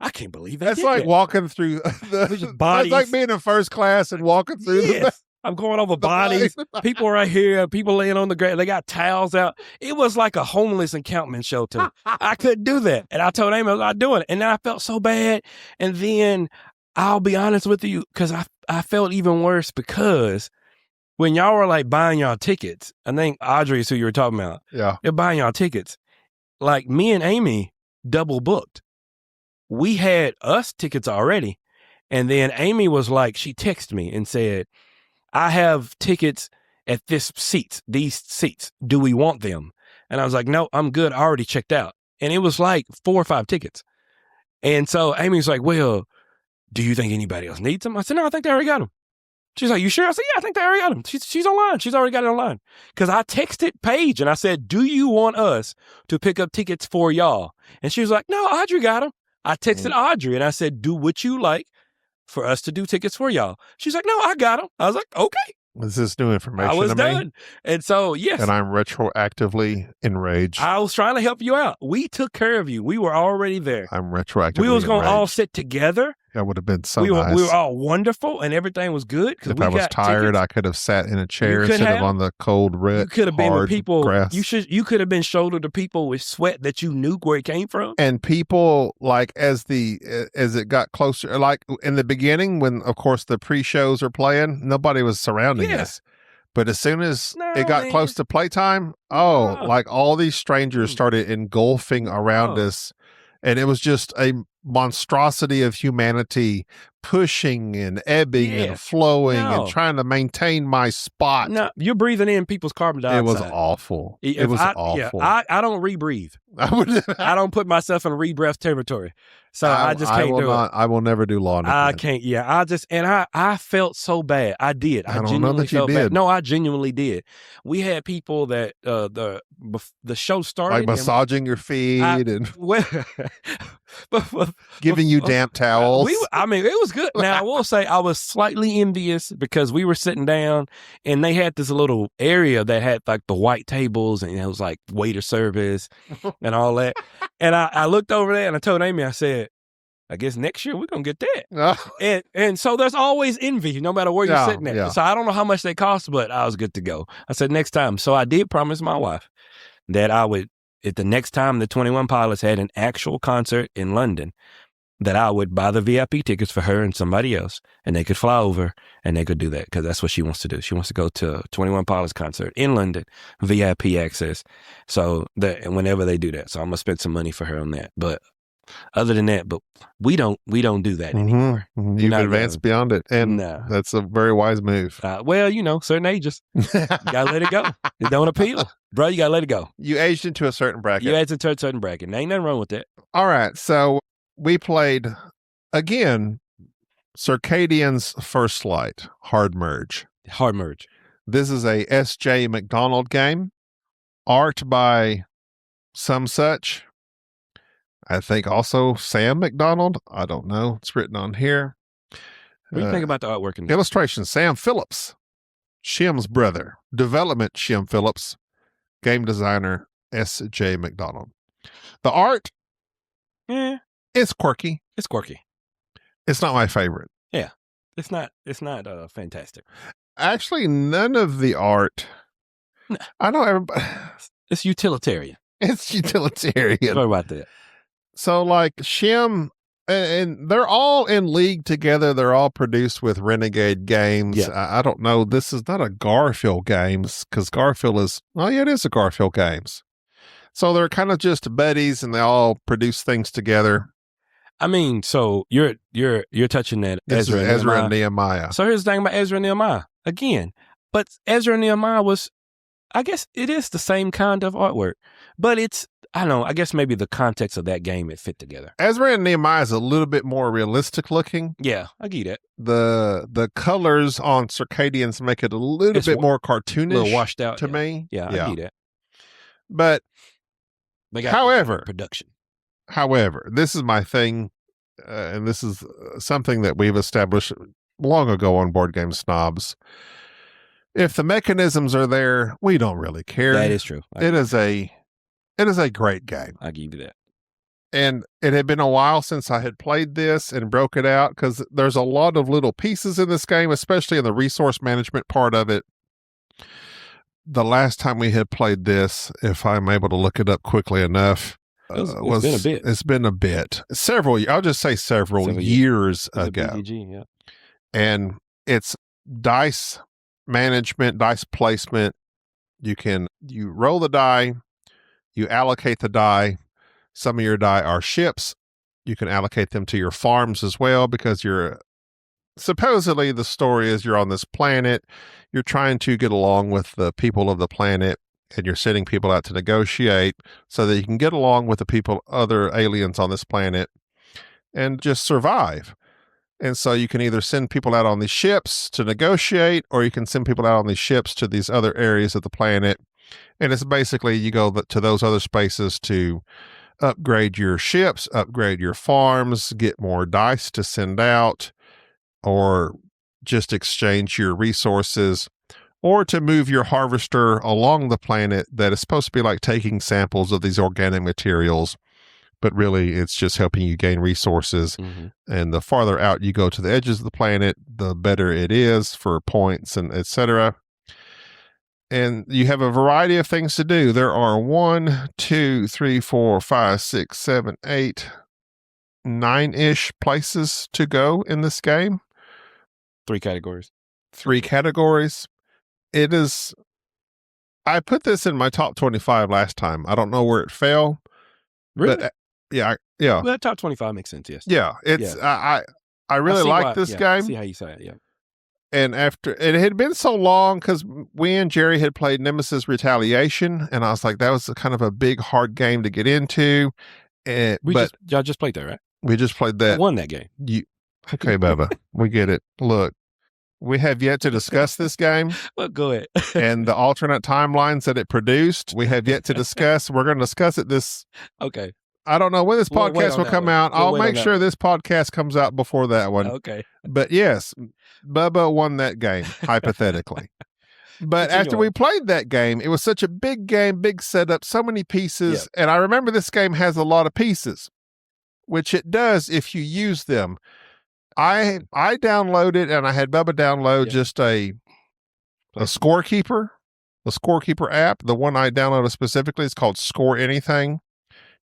I can't believe that. That's like walking through Bodies. That's like being in first class and walking through Yes. I'm going over bodies. People right here, people laying on the ground. They got towels out. It was like a homeless encampment show to me. I couldn't do that. And I told Amy I was not doing it. And then I felt so bad. And then I'll be honest with you, because I felt even worse because when y'all were buying y'all tickets, I think Audrey is who you were talking about. Yeah. They're buying y'all tickets. Me and Amy double booked. We had us tickets already. And then Amy was she texted me and said, I have tickets at these seats. Do we want them? And I was like, no, I'm good. I already checked out. And it was 4 or 5 tickets. And so Amy's like, well, do you think anybody else needs them? I said, no, I think they already got them. She's like, you sure? I said, yeah, I think they already got them. She's online. She's already got it online. Because I texted Paige and I said, do you want us to pick up tickets for y'all? And she was like, no, Audrey got them. I texted Audrey and I said, do what you like for us to do tickets for y'all. She's like, no, I got them. I was like, okay. Is this new information I was to done. me? And so, yes. And I'm retroactively enraged. I was trying to help you out. We took care of you. We were already there. I'm retroactively We was going to enraged. all sit together. That would have been so we nice. were all wonderful and everything was good. If I was tired, tickets. I could have sat in a chair You could instead of have. on the cold, red, You could have been with people. grass. You could have been shoulder to people with sweat that you knew where it came from. And people, as it got closer, in the beginning, when of course the pre-shows are playing, nobody was surrounding us. But as soon as it got close to playtime, all these strangers started engulfing around us. And it was just a monstrosity of humanity pushing and ebbing and flowing and trying to maintain my spot. No, you're breathing in people's carbon dioxide. It was awful. It was awful. Yeah, I don't rebreathe. I don't put myself in rebreath territory. So I just can't do it. I will never do lawn again. I can't. Yeah, I felt so bad. I did. I don't know that you felt did. bad. No, I genuinely did. We had people that the show started. Like massaging your feet and... Giving you damp towels. I mean, it was good. Now, I will say I was slightly envious because we were sitting down and they had this little area that had like the white tables and it was like waiter service and all that. And I looked over there and I told Amy, I said, I guess next year we're going to get that. And so there's always envy no matter where you're sitting at. Yeah. So I don't know how much they cost, but I was good to go. I said next time. So I did promise my wife that I would, if the next time the 21 Pilots had an actual concert in London, that I would buy the VIP tickets for her and somebody else, and they could fly over and they could do that because that's what she wants to do. She wants to go to a 21 Pilots concert in London, VIP access. So that whenever they do that, so I'm gonna spend some money for her on that. But other than that, but we don't do that anymore. You've advanced beyond it, and that's a very wise move. Well, certain ages, you gotta let it go. It don't appeal, bro. You gotta let it go. You aged into a certain bracket. You aged into a certain bracket. There ain't nothing wrong with that. All right, so we played again. Circadians First Light Hard Merge. Hard Merge. This is a S.J. McDonald game, art by some such. I think also Sam McDonald. I don't know. It's written on here. What do you think about the artwork? Illustration, Sam Phillips, Shim's brother. Development, Shim Phillips. Game designer, S.J. McDonald. The art, it's quirky. It's quirky. It's not my favorite. Yeah. It's not fantastic. Actually, none of the art. No. I know everybody. It's utilitarian. It's utilitarian. Sorry about that. So like Shim, and they're all in league together. They're all produced with Renegade Games. Yeah. I don't know. This is not a Garfield Games because Garfield is, it is a Garfield Games. So they're kind of just buddies and they all produce things together. I mean, so you're touching that Ezra and Nehemiah. So here's the thing about Ezra and Nehemiah again. But Ezra and Nehemiah was, I guess it is the same kind of artwork, but it's, I don't know, I guess maybe the context of that game, it fit together. Ezra and Nehemiah is a little bit more realistic looking. Yeah, I get it. The colors on Circadians make it a little bit more cartoonish, a little washed out to me. Yeah, I get it. But however, production. However, this is my thing, and this is something that we've established long ago on Board Game Snobs. If the mechanisms are there, we don't really care. That is true. It is a great game. I give you that. And it had been a while since I had played this and broke it out because there's a lot of little pieces in this game, especially in the resource management part of it. The last time we had played this, if I'm able to look it up quickly enough, it's been a bit. I'll just say several years ago. BDG, yeah. And it's dice management, dice placement. You roll the die, you allocate the die. Some of your die are ships. You can allocate them to your farms as well because supposedly the story is you're on this planet. You're trying to get along with the people of the planet and you're sending people out to negotiate so that you can get along with the other aliens on this planet and just survive. And so you can either send people out on these ships to negotiate, or you can send people out on these ships to these other areas of the planet. And it's basically you go to those other spaces to upgrade your ships, upgrade your farms, get more dice to send out, or just exchange your resources, or to move your harvester along the planet that is supposed to be like taking samples of these organic materials, but really it's just helping you gain resources. Mm-hmm. And the farther out you go to the edges of the planet, the better it is for points and etc. And you have a variety of things to do. There are 1, 2, 3, 4, 5, 6, 7, 8, 9-ish places to go in this game. 3 categories. 3 categories. I put this in my top 25 last time. I don't know where it fell. Really? But yeah. Well, that top 25 makes sense, yes. Yeah. I really like this game. I see how you say it, yeah. And after it had been so long, because we and Jerry had played Nemesis Retaliation, and I was like, that was kind of a big, hard game to get into. Y'all just played that, right? We just played that. I won that game. Okay, Bubba, we get it. Look, we have yet to discuss this game. Well, go ahead. And the alternate timelines that it produced, we have yet to discuss. We're going to discuss it Okay. I don't know when this We'll wait podcast on will that come one. out. We'll I'll wait on make that sure one. this podcast comes out before that one. Okay. But yes, Bubba won that game, hypothetically. But Continue after on. we played that game, it was such a big game, big setup, so many pieces. And I remember this game has a lot of pieces, which it does if you use them. I downloaded, and I had Bubba download just a scorekeeper, the scorekeeper app. The one I downloaded specifically is called Score Anything.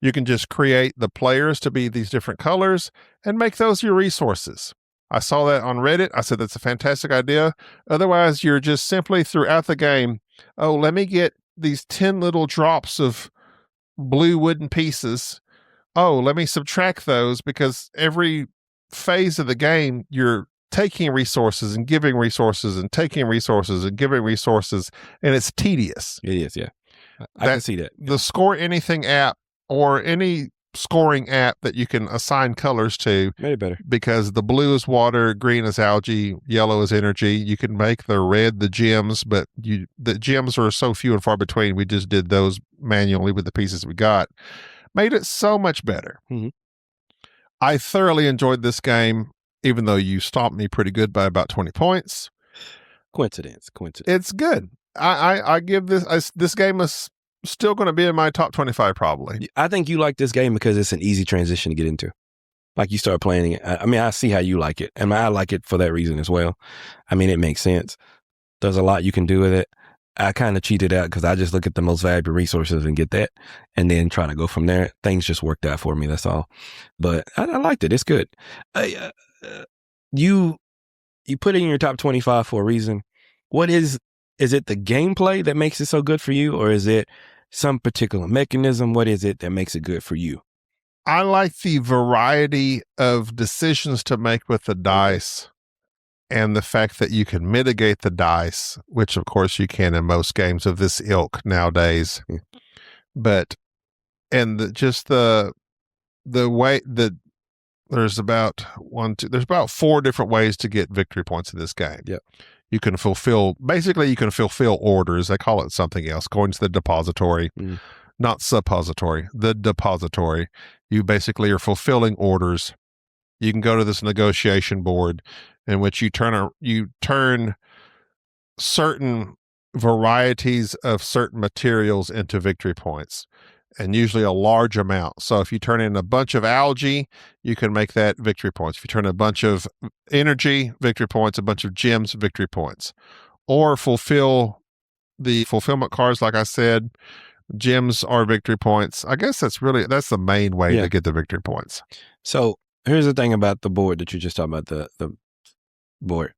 You can just create the players to be these different colors and make those your resources. I saw that on Reddit. I said, that's a fantastic idea. Otherwise, you're just simply throughout the game, oh, let me get these 10 little drops of blue wooden pieces. Oh, let me subtract those, because every phase of the game, you're taking resources and giving resources and taking resources and giving resources, and it's tedious. It is, yeah. I can see that. The Score Anything app, or any scoring app that you can assign colors to, Made it better. because the blue is water, green is algae, yellow is energy. You can make the red the gems, but the gems are so few and far between. We just did those manually with the pieces we got. Made it so much better. Mm-hmm. I thoroughly enjoyed this game, even though you stopped me pretty good by about 20 points. Coincidence. It's good. I give this game is still going to be in my top 25 probably. I think you like this game because it's an easy transition to get into. Like, you start playing it. I mean, I see how you like it, and I like it for that reason as well. I mean, it makes sense. There's a lot you can do with it. I kind of cheated out because I just look at the most valuable resources and get that, and then try to go from there. Things just worked out for me. That's all. But I liked it. It's good. You put it in your top 25 for a reason. What is it the gameplay that makes it so good for you, or is it some particular mechanism? What is it that makes it good for you? I like the variety of decisions to make with the dice, and the fact that you can mitigate the dice, which of course you can in most games of this ilk nowadays. Yeah. But, and the way that there's about there's about 4 different ways to get victory points in this game. Yep. You can fulfill orders. They call it something else, going to the depository, not suppository, the depository. You basically are fulfilling orders. You can go to this negotiation board in which you turn certain varieties of certain materials into victory points, and usually a large amount. So if you turn in a bunch of algae, you can make that victory points. If you turn a bunch of energy, victory points, a bunch of gems, victory points. Or fulfill the fulfillment cards, like I said, gems are victory points. I guess that's the main way to get the victory points. So here's the thing about the board that you just talked about, the board.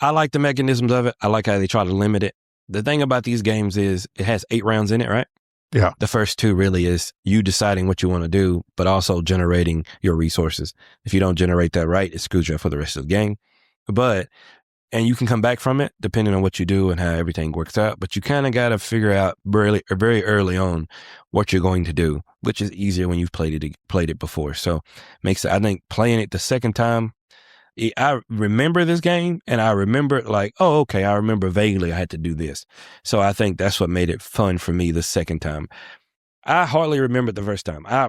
I like the mechanisms of it. I like how they try to limit it. The thing about these games is it has 8 rounds in it, right? Yeah. The first 2 really is you deciding what you want to do, but also generating your resources. If you don't generate that right, it screws you up for the rest of the game. And you can come back from it depending on what you do and how everything works out. But you kind of got to figure out very early on what you're going to do, which is easier when you've played it before. So I think playing it the second time, I remember this game, and I remember like, oh, okay, I remember vaguely I had to do this. So I think that's what made it fun for me the second time. I hardly remember the first time. I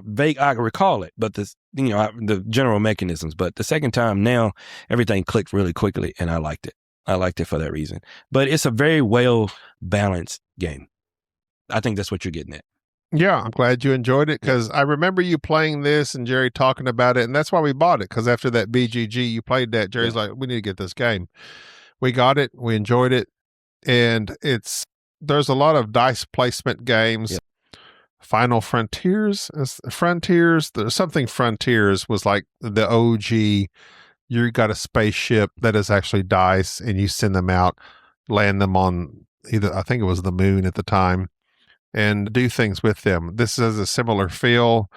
recall it, but the general mechanisms. But the second time, now everything clicked really quickly, and I liked it. I liked it for that reason. But it's a very well balanced game. I think that's what you're getting at. Yeah, I'm glad you enjoyed it, because I remember you playing this and Jerry talking about it, and that's why we bought it, because after that BGG, you played that. Jerry's like, we need to get this game. We got it. We enjoyed it. And there's a lot of dice placement games. Yep. Final Frontiers was like the OG. You got a spaceship that is actually dice, and you send them out, land them on I think it was the moon at the time, and do things with them. This has a similar feel,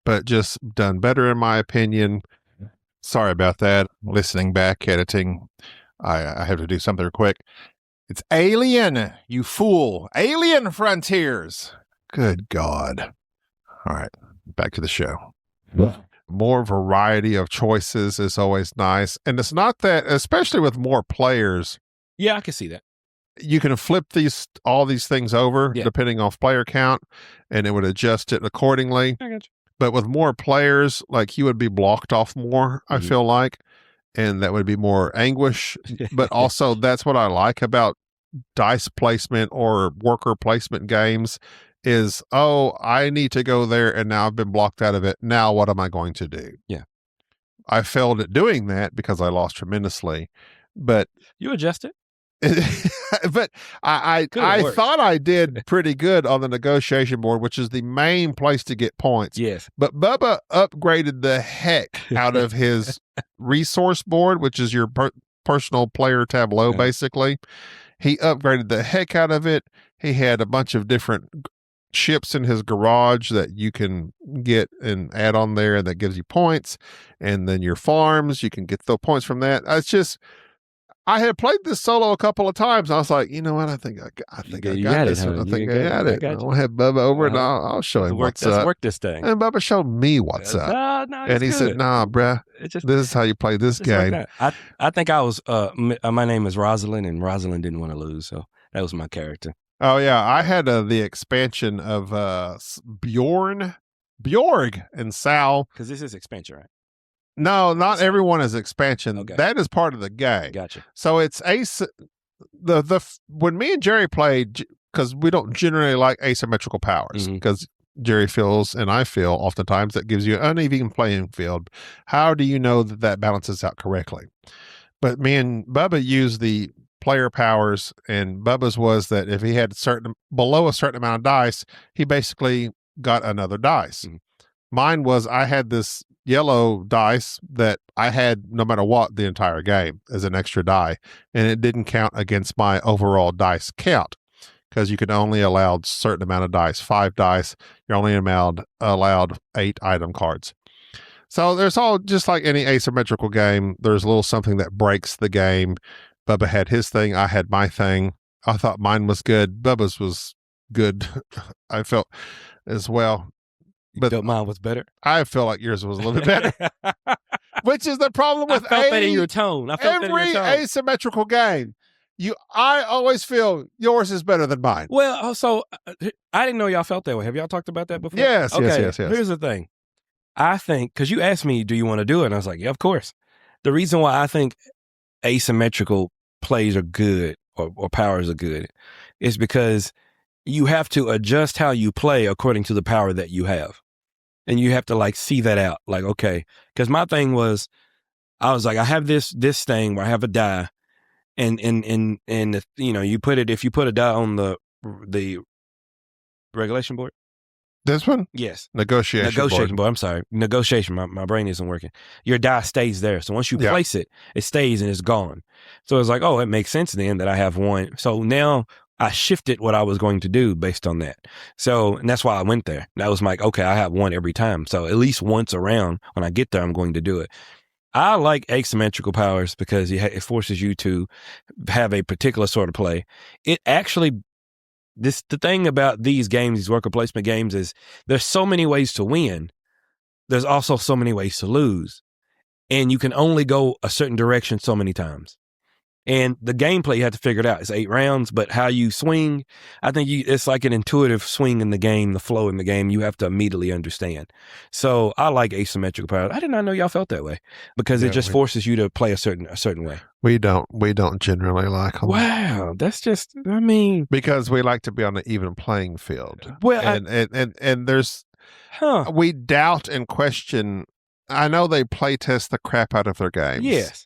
but just done better in my opinion. Sorry about that. Listening back, editing. I have to do something quick. It's Alien, you fool. Alien Frontiers. Good God. All right, back to the show. More variety of choices is always nice. And it's not that, especially with more players. Yeah, I can see that. you can flip all these things over depending on player count, and it would adjust it accordingly. I got you. But with more players, like, you would be blocked off more, I feel like, and that would be more anguish. But also, that's what I like about dice placement or worker placement games is, I need to go there, and now I've been blocked out of it. Now what am I going to do? Yeah. I failed at doing that because I lost tremendously. But you adjusted. But I thought I did pretty good on the negotiation board, which is the main place to get points. Yes. But Bubba upgraded the heck out of his resource board, which is your personal player tableau, basically. He upgraded the heck out of it. He had a bunch of different ships in his garage that you can get and add on there, and that gives you points. And then your farms, you can get the points from that. It's just, I had played this solo a couple of times. I was like, you know what? I think I got this one. I think I got it. I'll have Bubba over and I'll show him what's up. Let's work this thing. And Bubba showed me what's up. And he said, nah, bruh, this is how you play this game. Like I think I was, my name is Rosalind, and Rosalind didn't want to lose. So that was my character. Oh, yeah. I had the expansion of Bjorg, and Sal. Because this is expansion, right? No, not everyone is expansion. Okay. That is part of the game. Gotcha. So it's when me and Jerry played, because we don't generally like asymmetrical powers, because Jerry feels, and I feel oftentimes, that gives you an uneven playing field. How do you know that balances out correctly? But me and Bubba used the player powers, and Bubba's was that if he had below a certain amount of dice, he basically got another dice. Mine was, I had this yellow dice that I had no matter what the entire game as an extra die, and it didn't count against my overall dice count, because you could only allow a certain amount of dice, 5 dice. You're only allowed 8 item cards. So there's all, just like any asymmetrical game, there's a little something that breaks the game. Bubba had his thing, I had my thing. I thought mine was good. Bubba's was good. I felt as well. But mine was better. I feel like yours was a little bit better, which is the problem with I felt that in your tone. Every asymmetrical game, I always feel yours is better than mine. Well, so I didn't know y'all felt that way. Have y'all talked about that before? Yes, okay. yes. Here's the thing. I think, because you asked me, do you want to do it? And I was like, yeah, of course. The reason why I think asymmetrical plays are good, or powers are good, is because you have to adjust how you play according to the power that you have. And you have to like see that out. Like, okay. Because my thing was, I was like, I have this thing where I have a die, and you know, if you put a die on the regulation board. This one? Yes. Negotiation board. I'm sorry. Negotiation. My brain isn't working. Your die stays there. So once you place it, it stays and it's gone. So it's like, oh, it makes sense then that I have one. So now I shifted what I was going to do based on that. So, and that's why I went there. That was like, okay, I have one every time. So at least once around, when I get there, I'm going to do it. I like asymmetrical powers because it forces you to have a particular sort of play. It actually, the thing about these games, these worker placement games, is there's so many ways to win. There's also so many ways to lose. And you can only go a certain direction so many times. And the gameplay, you have to figure it out. It's 8 rounds, but how you swing, I think it's like an intuitive swing in the game, the flow in the game. You have to immediately understand. So I like asymmetrical powers. I did not know y'all felt that way, because it just forces you to play a certain way. We don't generally like them. Wow, that's just, I mean, because we like to be on an even playing field. Well, and there's, we doubt and question. I know they play test the crap out of their games. Yes.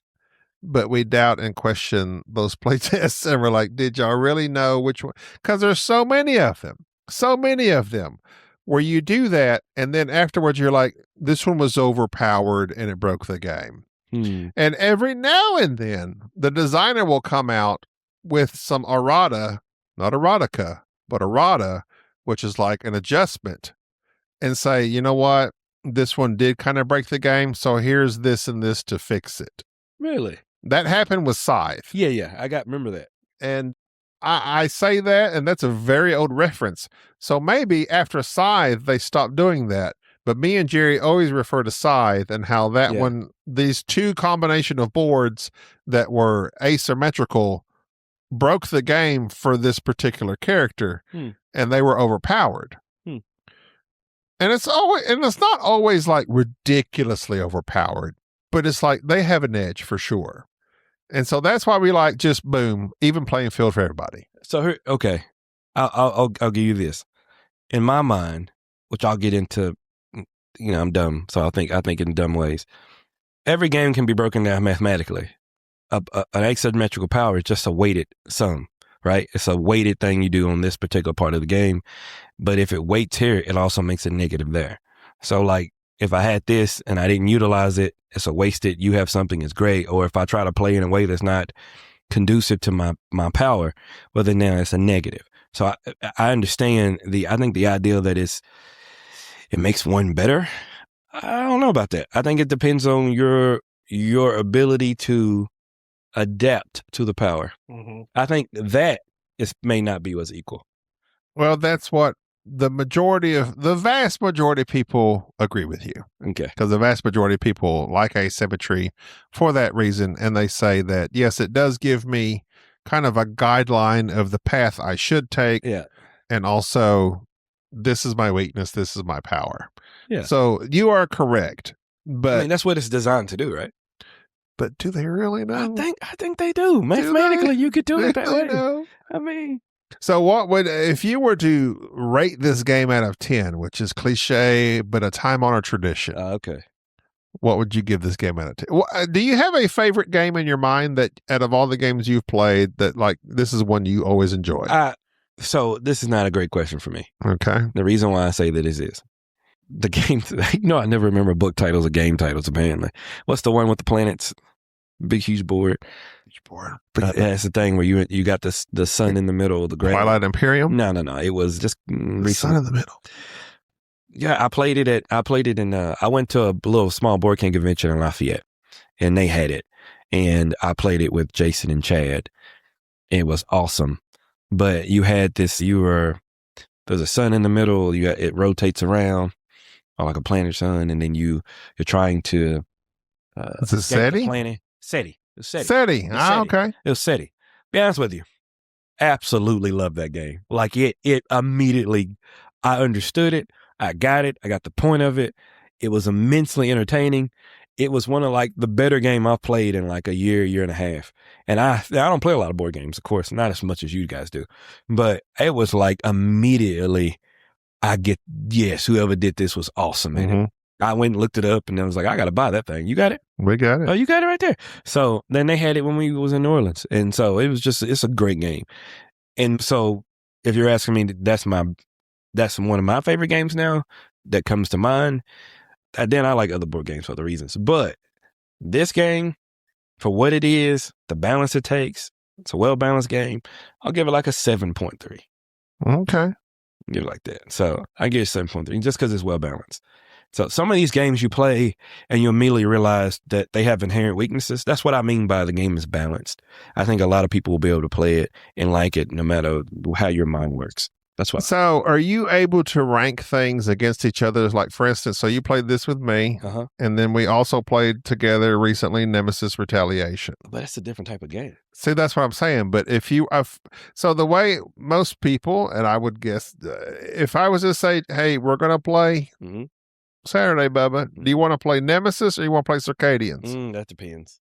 But we doubt and question those play tests, and we're like, did y'all really know which one? Because there's so many of them where you do that, and then afterwards you're like, this one was overpowered and it broke the game. And every now and then the designer will come out with some errata, not erotica, but errata, which is like an adjustment, and say, you know what, this one did kind of break the game, so here's this and this to fix it. Really? That happened with Scythe. Yeah. Remember that. And I say that, and that's a very old reference. So maybe after Scythe, they stopped doing that. But me and Jerry always refer to Scythe and how that one, these two combination of boards that were asymmetrical, broke the game for this particular character, and they were overpowered. And it's not always like ridiculously overpowered, but it's like they have an edge for sure. And so that's why we like just boom, even playing field for everybody. So okay, I'll give you this. In my mind, which I'll get into, I'm dumb, so I think in dumb ways. Every game can be broken down mathematically. An asymmetrical power is just a weighted sum, right? It's a weighted thing you do on this particular part of the game. But if it weights here, it also makes a negative there. So like if I had this and I didn't utilize it, it's a wasted, you have something, it's great. Or if I try to play in a way that's not conducive to my power, well then now it's a negative. So I understand I think the idea that it makes one better. I don't know about that. I think it depends on your ability to adapt to the power. Mm-hmm. I think that may not be what's equal. Well, that's what the vast majority of people agree with you. Okay. Because the vast majority of people like asymmetry for that reason. And they say that, yes, it does give me kind of a guideline of the path I should take. Yeah. And also, this is my weakness. This is my power. Yeah. So you are correct. But that's what it's designed to do, right? But do they really know? I think they do. Mathematically, you could do it that way. Know? I mean, so what if you were to rate this game out of 10, which is cliche, but a time-honored tradition? Okay. What would you give this game out of 10? Do you have a favorite game in your mind that out of all the games you've played that like this is one you always enjoy? So this is not a great question for me. Okay. The reason why I say that is the game, I never remember book titles or game titles apparently. What's the one with the planets? Big, huge board. That's the thing where you got the sun in the middle of the ground. Twilight Imperium? No. It was just the sun in the middle. Yeah, I played it in, I went to a little small board game convention in Lafayette and they had it. And I played it with Jason and Chad. It was awesome. But you had there's a sun in the middle. It rotates around like a planet sun. And then you're trying to, is it SETI? SETI. SETI. Okay. It was SETI. Be honest with you. Absolutely love that game. Like it immediately, I understood it. I got it. I got the point of it. It was immensely entertaining. It was one of like the better game I've played in like a year and a half. And I don't play a lot of board games, of course, not as much as you guys do, but it was like immediately yes, whoever did this was awesome. Mm-hmm. I went and looked it up and I was like, I got to buy that thing. You got it? We got it. Oh, you got it right there. So then they had it when we was in New Orleans. And so it's a great game. And so if you're asking me, that's one of my favorite games now that comes to mind. Then I like other board games for other reasons. But this game, for what it is, the balance it takes, it's a well-balanced game. I'll give it like a 7.3. Okay. Give it like that. So I give it 7.3 just because it's well-balanced. So some of these games you play and you immediately realize that they have inherent weaknesses. That's what I mean by the game is balanced. I think a lot of people will be able to play it and like it no matter how your mind works. That's what. So are you able to rank things against each other? Like, for instance, so you played this with me, and then we also played together recently Nemesis Retaliation. But it's a different type of game. See, that's what I'm saying. But so the way most people, and I would guess, if I was to say, hey, we're going to play Saturday, Bubba, do you want to play Nemesis or you want to play Circadians? That depends.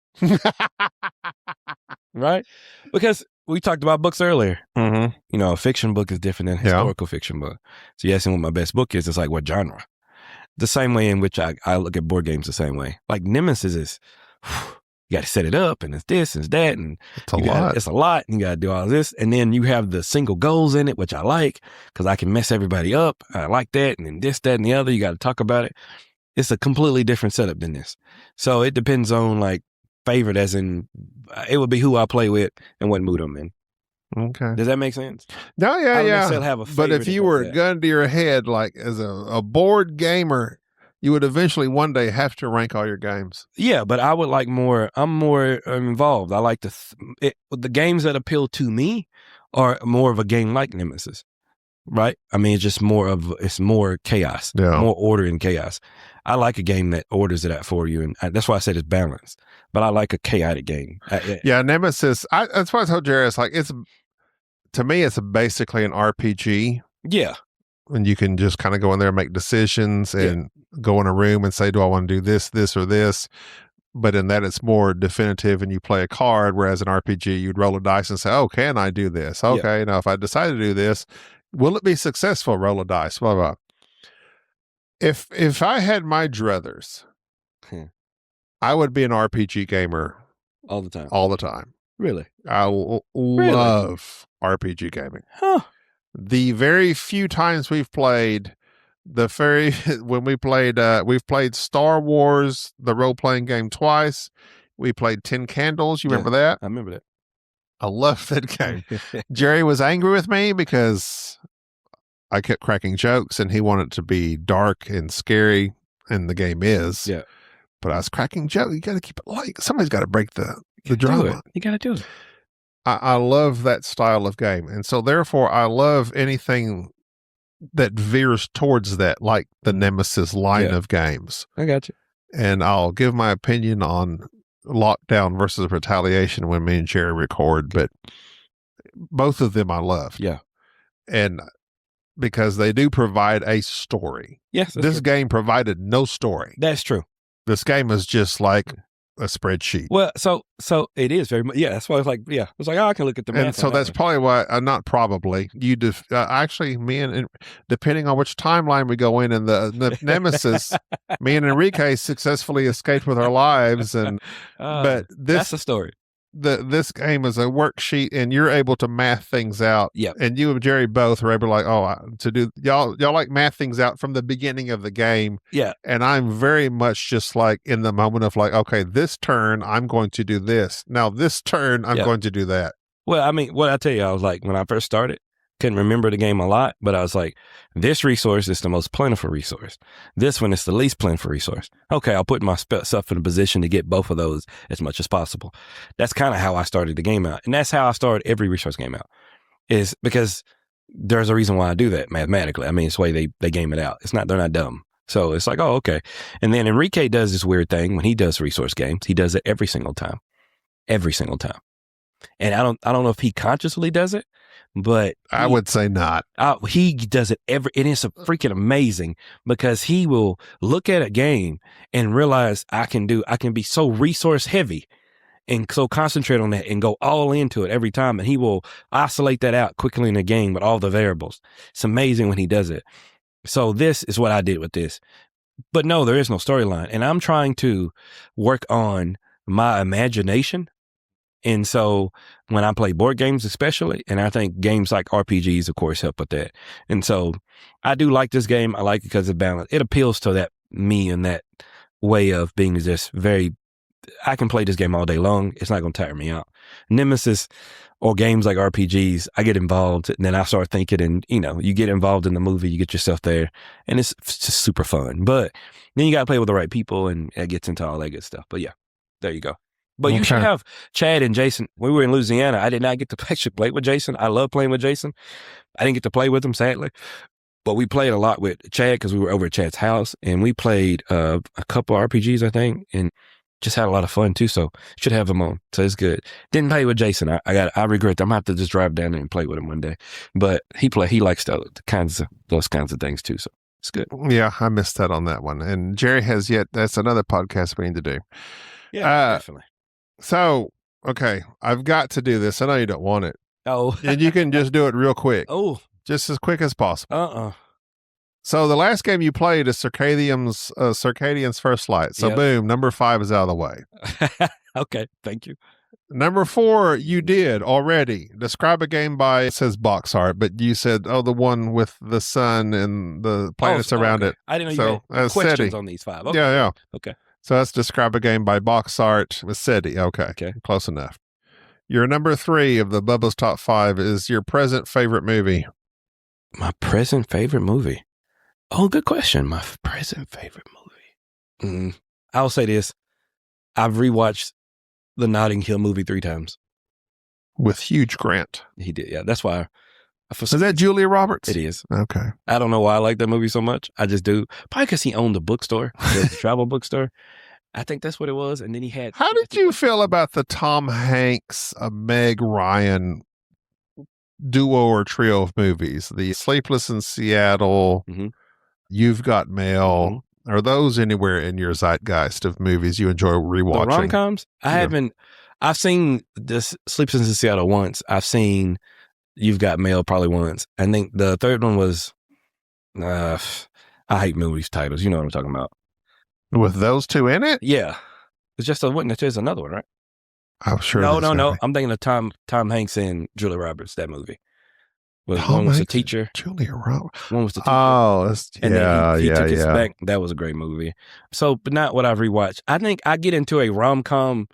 Right? Because we talked about books earlier. Mm-hmm. A fiction book is different than a historical fiction book. So you asking what my best book is, it's like what genre? The same way in which I look at board games the same way. Like Nemesis is, you got to set it up and it's this and it's that. And it's a lot. And you got to do all this. And then you have the single goals in it, which I like because I can mess everybody up. I like that. And then this, that, and the other. You got to talk about it. It's a completely different setup than this. So it depends on like favorite, as in it would be who I play with and what mood I'm in. Okay. Does that make sense? No, yeah, yeah. Have a but if you were a gun to your head, like as a board gamer, you would eventually one day have to rank all your games. Yeah, but I would like more. I'm more involved. I like the games that appeal to me are more of a game like Nemesis. right? I mean, it's more chaos, Yeah. more order and chaos. I like a game that orders it out for you, and that's why I said it's balanced. But I like a chaotic game. Yeah, Nemesis. That's why I told Jerry. It's like to me, it's basically an RPG, Yeah, and you can just kind of go in there and make decisions and go in a room and say, "Do I want to do this, this, or this?" But in that, it's more definitive, and you play a card. Whereas an RPG, you'd roll a dice and say, "Oh, can I do this? Okay, now if I decide to do this, will it be successful? Roll a dice." Blah blah. If I had my druthers, I would be an RPG gamer all the time. all the time. Really? I love RPG gaming. Huh. The very few times we've played, we've played Star Wars, the role playing game twice. We played 10 Candles. You remember that? I remember that. I love that game. Jerry was angry with me because I kept cracking jokes and he wanted it to be dark and scary, and the game is. Yeah. But I was cracking jokes. You got to keep it light. Somebody's got to break the You drama. got to do it. I love that style of game. And so therefore I love anything that veers towards that, like the Nemesis line of games. I got you. And I'll give my opinion on Lockdown versus Retaliation when me and Jerry record, but both of them I love. Yeah. And because they do provide a story. Yes. This game provided no story. That's true. This game is just like a spreadsheet. Well, so it is very much. Yeah, that's why I was like, oh, I can look at the math. And so that's probably why, not probably, actually, me and depending on which timeline we go in the Nemesis, me and Enrique successfully escaped with our lives. And but that's the story. This game is a worksheet, and you're able to math things out. Yep. And you and Jerry both are able to do y'all like math things out from the beginning of the game. Yeah. And I'm very much just like in the moment of like, okay, this turn I'm going to do this. Now this turn I'm going to do that. Well, I mean, what I tell you, I was like, when I first started, couldn't remember the game a lot, but I was like, this resource is the most plentiful resource. This one is the least plentiful resource. Okay, I'll put myself in a position to get both of those as much as possible. That's kind of how I started the game out. And that's how I started every resource game out, is because there's a reason why I do that mathematically. I mean, it's the way they game it out. They're not dumb. So it's like, oh, okay. And then Enrique does this weird thing when he does resource games. He does it every single time. Every single time. And I don't know if he consciously does it, but I would say not. He does it and it's freaking amazing because he will look at a game and realize I can be so resource heavy and so concentrate on that and go all into it every time. And he will isolate that out quickly in the game with all the variables. It's amazing when he does it. So this is what I did with this. But no, there is no storyline. And I'm trying to work on my imagination. And so when I play board games, especially, and I think games like RPGs, of course, help with that. And so I do like this game. I like it because it's balanced. It appeals to that me and that way of being just I can play this game all day long. It's not going to tire me out. Nemesis or games like RPGs, I get involved and then I start thinking, and you get involved in the movie, you get yourself there, and it's just super fun. But then you got to play with the right people, and it gets into all that good stuff. But yeah, there you go. But you should have Chad and Jason. We were in Louisiana. I did not get to actually play with Jason. I love playing with Jason. I didn't get to play with him, sadly. But we played a lot with Chad because we were over at Chad's house. And we played a couple RPGs, I think, and just had a lot of fun, too. So should have him on. So it's good. Didn't play with Jason. I regret that. I'm going to have to just drive down there and play with him one day. But he likes those kinds of things, too. So it's good. Yeah, I missed that on that one. And Jerry has that's another podcast we need to do. Yeah, definitely. So, okay, I've got to do this. I know you don't want it. Oh. And you can just do it real quick. Oh. Just as quick as possible. So the last game you played is Circadians First Light. So boom, number 5 is out of the way. Okay, thank you. Number 4, you did already. Describe a game by, it says box art, but you said, the one with the sun and the planets around it. I didn't know you had questions on these 5. Okay. Yeah. Okay. So let's describe a game by box art with SETI. Okay. Close enough. Your number 3 of the Bubba's Top 5 is your present favorite movie. My present favorite movie? Oh, good question. My present favorite movie. I'll say this. I've rewatched the Notting Hill movie 3 times. With Hugh Grant. He did, yeah. That's why For Is that Julia Roberts? It is. Okay. I don't know why I like that movie so much. I just do. Probably because he owned the bookstore, the travel bookstore. I think that's what it was. And then he had. How did you feel about the Tom Hanks, Meg Ryan duo or trio of movies? The Sleepless in Seattle, You've Got Mail. Are those anywhere in your zeitgeist of movies you enjoy rewatching? The rom-coms? I've seen this Sleepless in Seattle once. I've seen You've Got Mail probably once. I think the third one was, I hate movies titles. You know what I'm talking about. With those two in it? Yeah. It's just there's another one, right? I'm sure. No. I'm thinking of Tom Hanks and Julia Roberts, that movie. One was the teacher. Julia Roberts. One was the teacher. Oh, then he took his back. That was a great movie. So, but not what I've rewatched. I think I get into a rom-com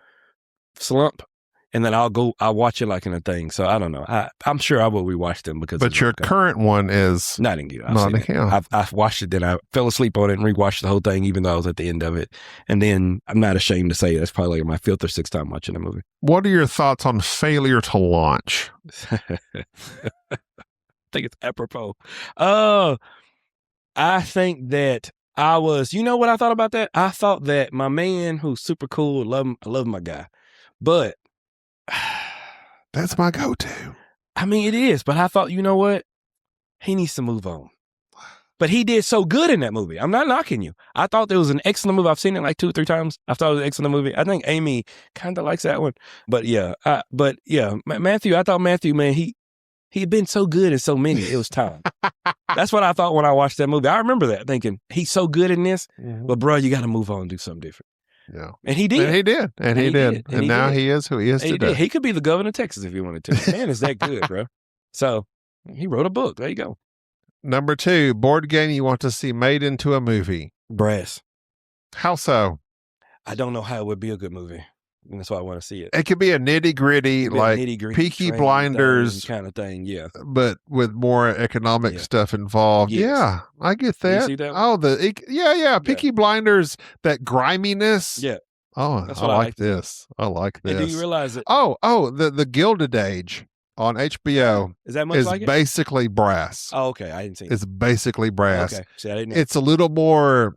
slump, and then I'll watch it like in a thing. So I don't know. I'm sure I will rewatch them because. But your current one is Notting Hill. I've watched it, then I fell asleep on it and rewatched the whole thing, even though I was at the end of it. And then I'm not ashamed to say that's probably like my fifth or sixth time watching the movie. What are your thoughts on Failure to Launch? I think it's apropos. I think that you know what I thought about that? I thought that my man who's super cool, I love my guy, but that's my go-to. I mean, it is, but I thought, you know what? He needs to move on. But he did so good in that movie. I'm not knocking you. I thought it was an excellent movie. I've seen it like 2 or 3 times. I thought it was an excellent movie. I think Amy kind of likes that one. But yeah, Matthew, I thought Matthew, man, he had been so good in so many. It was time. That's what I thought when I watched that movie. I remember that thinking, he's so good in this, but bro, you got to move on and do something different. Yeah. And he did. And he did. And now he is who he is today. He could be the governor of Texas if he wanted to. Man, is that good, bro. So he wrote a book. There you go. Number 2, board game you want to see made into a movie. Brass. How so? I don't know how it would be a good movie. And that's why I want to see it. It could be a nitty-gritty, like Peaky Blinders kind of thing, yeah. But with more economic stuff involved. Yes. Yeah, I get that. You see that one? Oh, Peaky Blinders, that griminess. Yeah. Oh, that's I like this. I like this. And do you realize it? The Gilded Age on HBO is that much like it? Basically brass. Oh, okay. I didn't see it. It's basically brass. Okay. See, I didn't know. It's a little more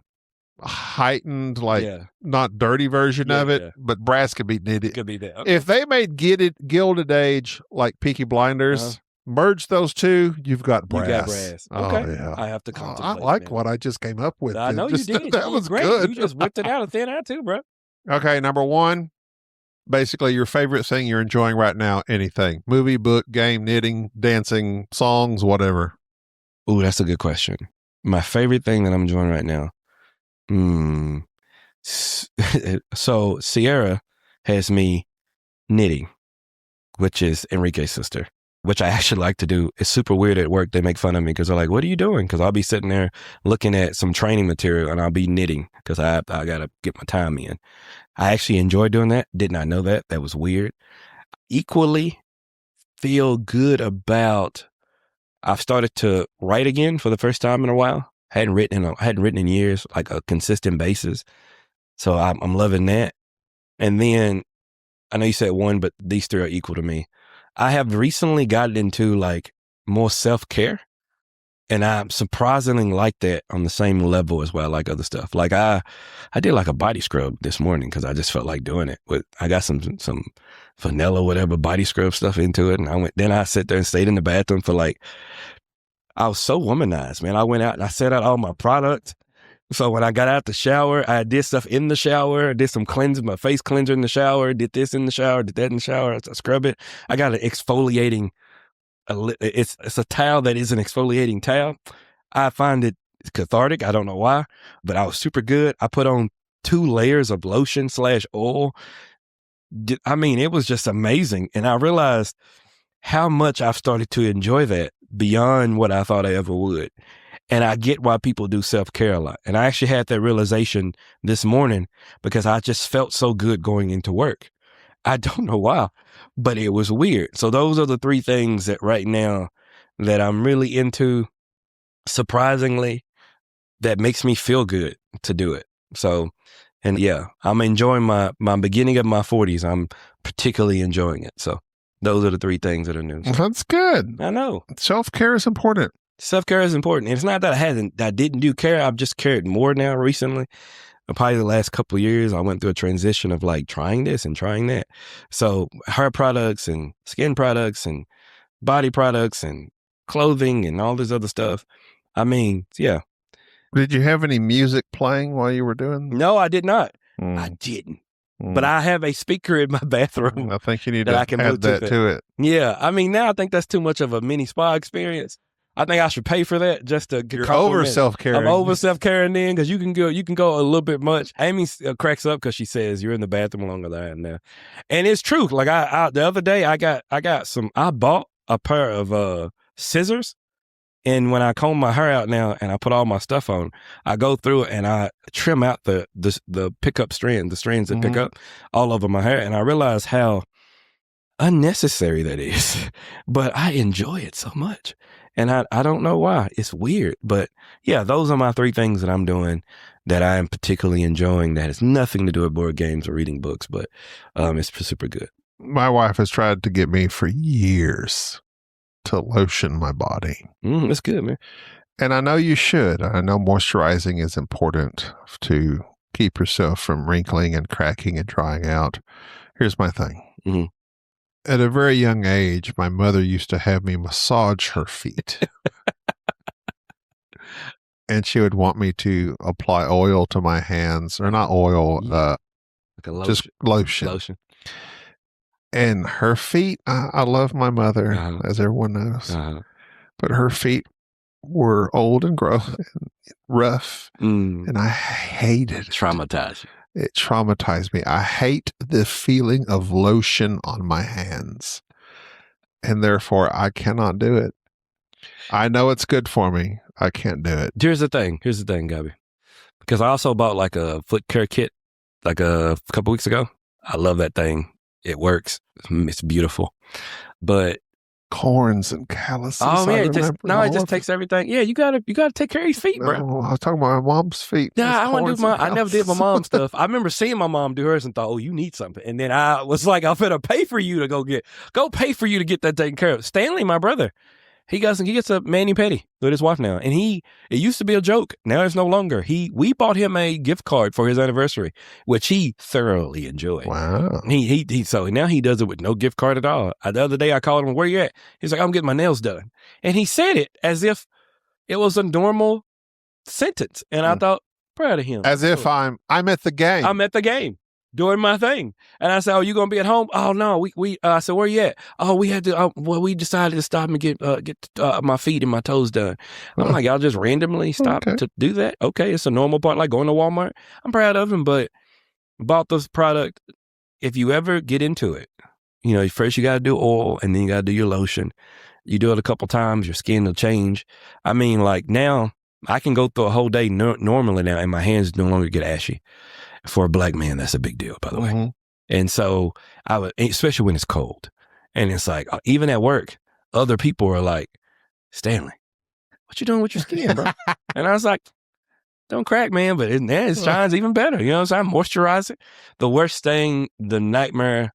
heightened, not dirty version of it, but brass could be knitted. Could be that. Okay. If they made Gilded Age like Peaky Blinders, merge those two, you've got brass. You got brass. Okay. Oh, yeah. I have to contemplate. I like what I just came up with. I know you did. That was great. good. You just whipped it out of thin air too, bro. Okay, number 1, basically your favorite thing you're enjoying right now, anything. Movie, book, game, knitting, dancing, songs, whatever. Ooh, that's a good question. My favorite thing that I'm enjoying right now. So Sierra has me knitting, which is Enrique's sister, which I actually like to do. It's super weird at work. They make fun of me because they're like, what are you doing? Because I'll be sitting there looking at some training material and I'll be knitting because I got to get my time in. I actually enjoy doing that. Did not know that. That was weird. Equally feel good about, I've started to write again for the first time in a while. Hadn't written in years, like a consistent basis. So I'm loving that. And then I know you said 1, but these 3 are equal to me. I have recently gotten into like more self-care, and I surprisingly like that on the same level as well. I like other stuff. Like I did like a body scrub this morning because I just felt like doing it. I got some vanilla, whatever body scrub stuff into it. And then I sat there and stayed in the bathroom for like, I was so womanized, man. I went out and I set out all my products. So when I got out the shower, I did stuff in the shower. I did some cleansing, my face cleanser in the shower, did this in the shower, did that in the shower. I scrub it. I got an exfoliating, it's a towel that is an exfoliating towel. I find it cathartic. I don't know why, but I was super good. I put on 2 layers of lotion/oil. I mean, it was just amazing. And I realized how much I've started to enjoy that beyond what I thought I ever would. And I get why people do self-care a lot. And I actually had that realization this morning because I just felt so good going into work. I don't know why, but it was weird. So those are the 3 things that right now that I'm really into, surprisingly, that makes me feel good to do it. So, and yeah, I'm enjoying my beginning of my 40s. I'm particularly enjoying it. So Those are the 3 things that are new. That's good. I know. Self-care is important. Self-care is important. And it's not that I didn't do care. I've just cared more now recently. Probably the last couple of years, I went through a transition of like trying this and trying that. So hair products and skin products and body products and clothing and all this other stuff. I mean, yeah. Did you have any music playing while you were doing? No, I did not. I didn't. But I have a speaker in my bathroom. I think you need that to I can add that Bluetooth to it. Yeah. I mean, now I think that's too much of a mini spa experience. I think I should pay for that just to get You're over self-caring. I'm over self-caring then because you can go a little bit much. Amy cracks up because she says you're in the bathroom longer than I am now, and it's true. Like I the other day I bought a pair of scissors, and when I comb my hair out now and I put all my stuff on, I go through it and I trim out the pickup strand, the strands that pick up all over my hair, and I realize how unnecessary that is, but I enjoy it so much. And I don't know why. It's weird. But yeah, those are my 3 things that I'm doing that I am particularly enjoying that has nothing to do with board games or reading books, but it's super good. My wife has tried to get me for years to lotion my body. That's good, man. And I know you should. I know moisturizing is important to keep yourself from wrinkling and cracking and drying out. Here's my thing. At a very young age, my mother used to have me massage her feet. And she would want me to apply oil to my hands, or not oil, like a lotion. just lotion. And her feet, I love my mother, as everyone knows, but her feet were old and gross and rough, and I hated it. Traumatized. It traumatized me. I hate the feeling of lotion on my hands, and therefore I cannot do it. I know it's good for me. I can't do it. Here's the thing, Gaby. Because I also bought like a foot care kit like a couple weeks ago. I love that thing. It works. It's beautiful. But corns and calluses. Oh man, it just takes everything. Yeah, you gotta take care of your feet, bro. No, I was talking about my mom's feet. Yeah, I never did my mom's stuff. I remember seeing my mom do hers and thought, oh, you need something. And then I was like, I'm finna pay for you to go pay for you to get that taken care of. Stanley, my brother, he gets a mani-pedi with his wife now. And it used to be a joke. Now it's no longer. We bought him a gift card for his anniversary, which he thoroughly enjoyed. Wow. So now he does it with no gift card at all. The other day I called him, where you at? He's like, I'm getting my nails done. And he said it as if it was a normal sentence. And I thought, proud of him. As if I'm at the game. I'm at the game doing my thing. And I said, oh, you going to be at home? Oh, no. I said, where you at? Oh, we had to, we decided to stop and get my feet and my toes done. I'm like, y'all just randomly stop to do that? Okay. It's a normal part, like going to Walmart. I'm proud of him, but bought this product. If you ever get into it, first you got to do oil and then you got to do your lotion. You do it a couple times, your skin will change. I mean, like now I can go through a whole day normally now and my hands no longer get ashy. For a black man, that's a big deal, by the way. And so especially when it's cold. And it's like, even at work, other people are like, Stanley, what you doing with your skin, bro? And I was like, don't crack, man. But it shines even better. You know what I'm saying? Moisturize it. The worst thing, the nightmare,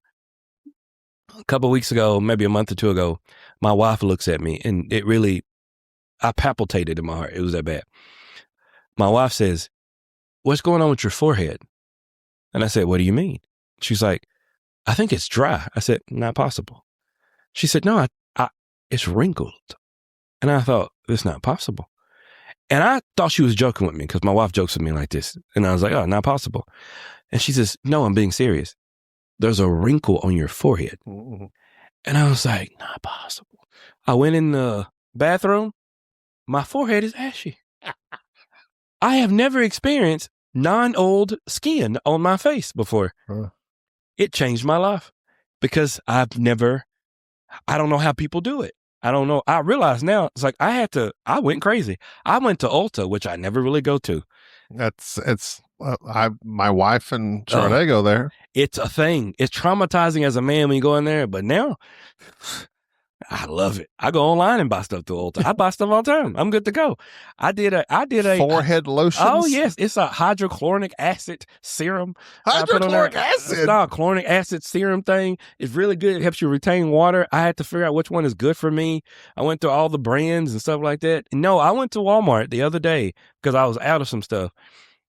a couple of weeks ago, maybe a month or two ago, my wife looks at me and I palpitated in my heart. It was that bad. My wife says, what's going on with your forehead? And I said, what do you mean? She's like, I think it's dry. I said, not possible. She said, no, it's wrinkled. And I thought, it's not possible. And I thought she was joking with me because my wife jokes with me like this. And I was like, oh, not possible. And she says, no, I'm being serious. There's a wrinkle on your forehead. And I was like, not possible. I went in the bathroom. My forehead is ashy. I have never experienced non-old skin on my face before. It changed my life because I don't know how people do it. I don't know. I realize now it's like I went crazy. I went to Ulta, which I never really go to. My wife and Charlotte go there. It's a thing. It's traumatizing as a man when you go in there, but now I love it. I go online and buy stuff through Ulta. I buy stuff all the time. I'm good to go. I did a forehead lotions. Oh yes, it's a hydrochloric acid serum. Hydrochloric acid. No, chloric acid serum thing. It's really good. It helps you retain water. I had to figure out which one is good for me. I went through all the brands and stuff like that. No, I went to Walmart the other day because I was out of some stuff,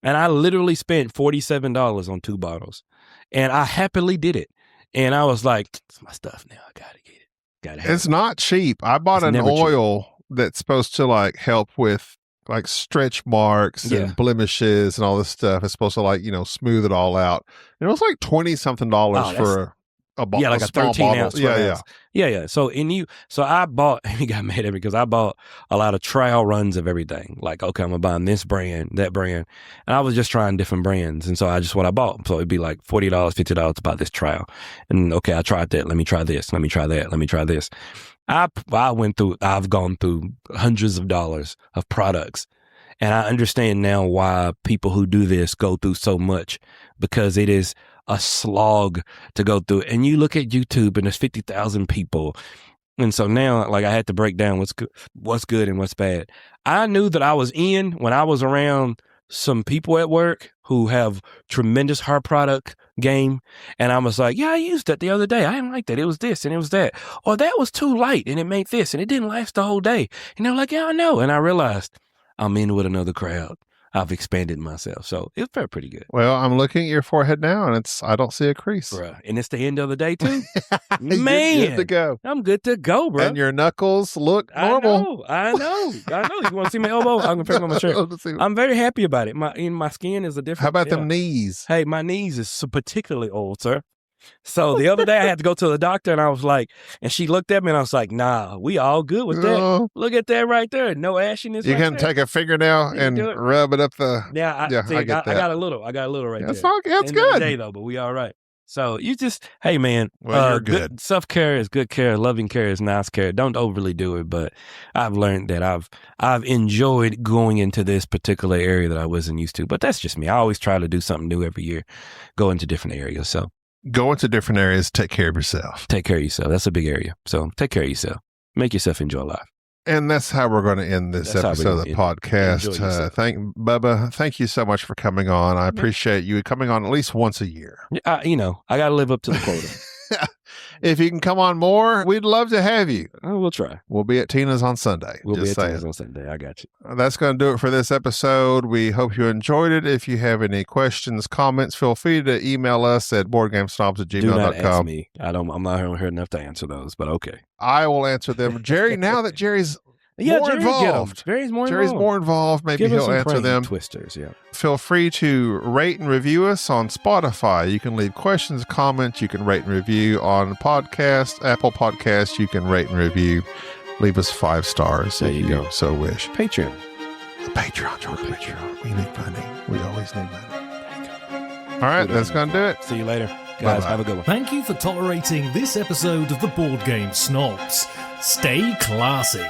and I literally spent $47 on 2 bottles, and I happily did it. And I was like, it's my stuff now. I gotta get it. Gotta have It's it. not cheap. I bought an oil that's supposed to like help with like stretch marks and blemishes and all this stuff. It's supposed to like, smooth it all out. And it was like $20-something for a bottle. Yeah, like a small 13 bottle. ounce. Yeah. So I bought, he got mad at me because I bought a lot of trial runs of everything. Like, okay, I'm gonna buy this brand, that brand. And I was just trying different brands. And so what I bought. So it'd be like $40, $50 to buy this trial. And okay, I tried that. Let me try this. Let me try that. Let me try this. I've gone through hundreds of dollars of products. And I understand now why people who do this go through so much, because it is a slog to go through. And you look at YouTube and there's 50,000 people. And so now, like, I had to break down what's good and what's bad. I knew that I was in when I was around some people at work who have tremendous hair product game. And I was like, yeah, I used that the other day. I didn't like that. It was this and it was that. Or that was too light and it made this and it didn't last the whole day. And they were like, yeah, I know. And I realized I'm in with another crowd. I've expanded myself. So it felt pretty good. Well, I'm looking at your forehead now and I don't see a crease. Bruh. And it's the end of the day too. Man, you're good to go. I'm good to go, bro. And your knuckles look normal. I know. You want to see my elbow? I'm going to pick on my shirt. I'm very happy about it. My skin is a different. How about them knees? Hey, my knees is so particularly old, sir. So the other day I had to go to the doctor and I was like, and she looked at me and I was like, nah, we all good with that. Look at that right there. No ashiness. You can take a fingernail and rub it up the. Yeah, I got a little right there. That's good. End of the day though, but we all right. So you just, hey man, well, you're good. Self-care is good care. Loving care is nice care. Don't overly do it. But I've learned that I've enjoyed going into this particular area that I wasn't used to. But that's just me. I always try to do something new every year, go into different areas. So. Go into different areas, take care of yourself. Take care of yourself. That's a big area. So take care of yourself. Make yourself enjoy life. And that's how we're going to end this episode of the podcast. Bubba, thank you so much for coming on. I appreciate you coming on at least once a year. I got to live up to the quota. If you can come on more, we'd love to have you. We'll try. We'll be at Tina's on Sunday. Tina's on Sunday. I got you. That's going to do it for this episode. We hope you enjoyed it. If you have any questions, comments, feel free to email us at boardgamesnobs@gmail.com. Do not ask me. I'm not here enough to answer those, but okay. I will answer them. Jerry, now that Jerry's more involved. Jerry's more involved. Maybe he'll answer them. Twisters, yeah. Feel free to rate and review us on Spotify. You can leave questions, comments. You can rate and review on podcast, Apple Podcasts. You can rate and review. Leave us 5 stars if you so wish. Patreon. Patreon. We need money. We always need money. All right, that's going to do it. See you later. Guys, have a good one. Thank you for tolerating this episode of the Board Game Snobs. Stay classy.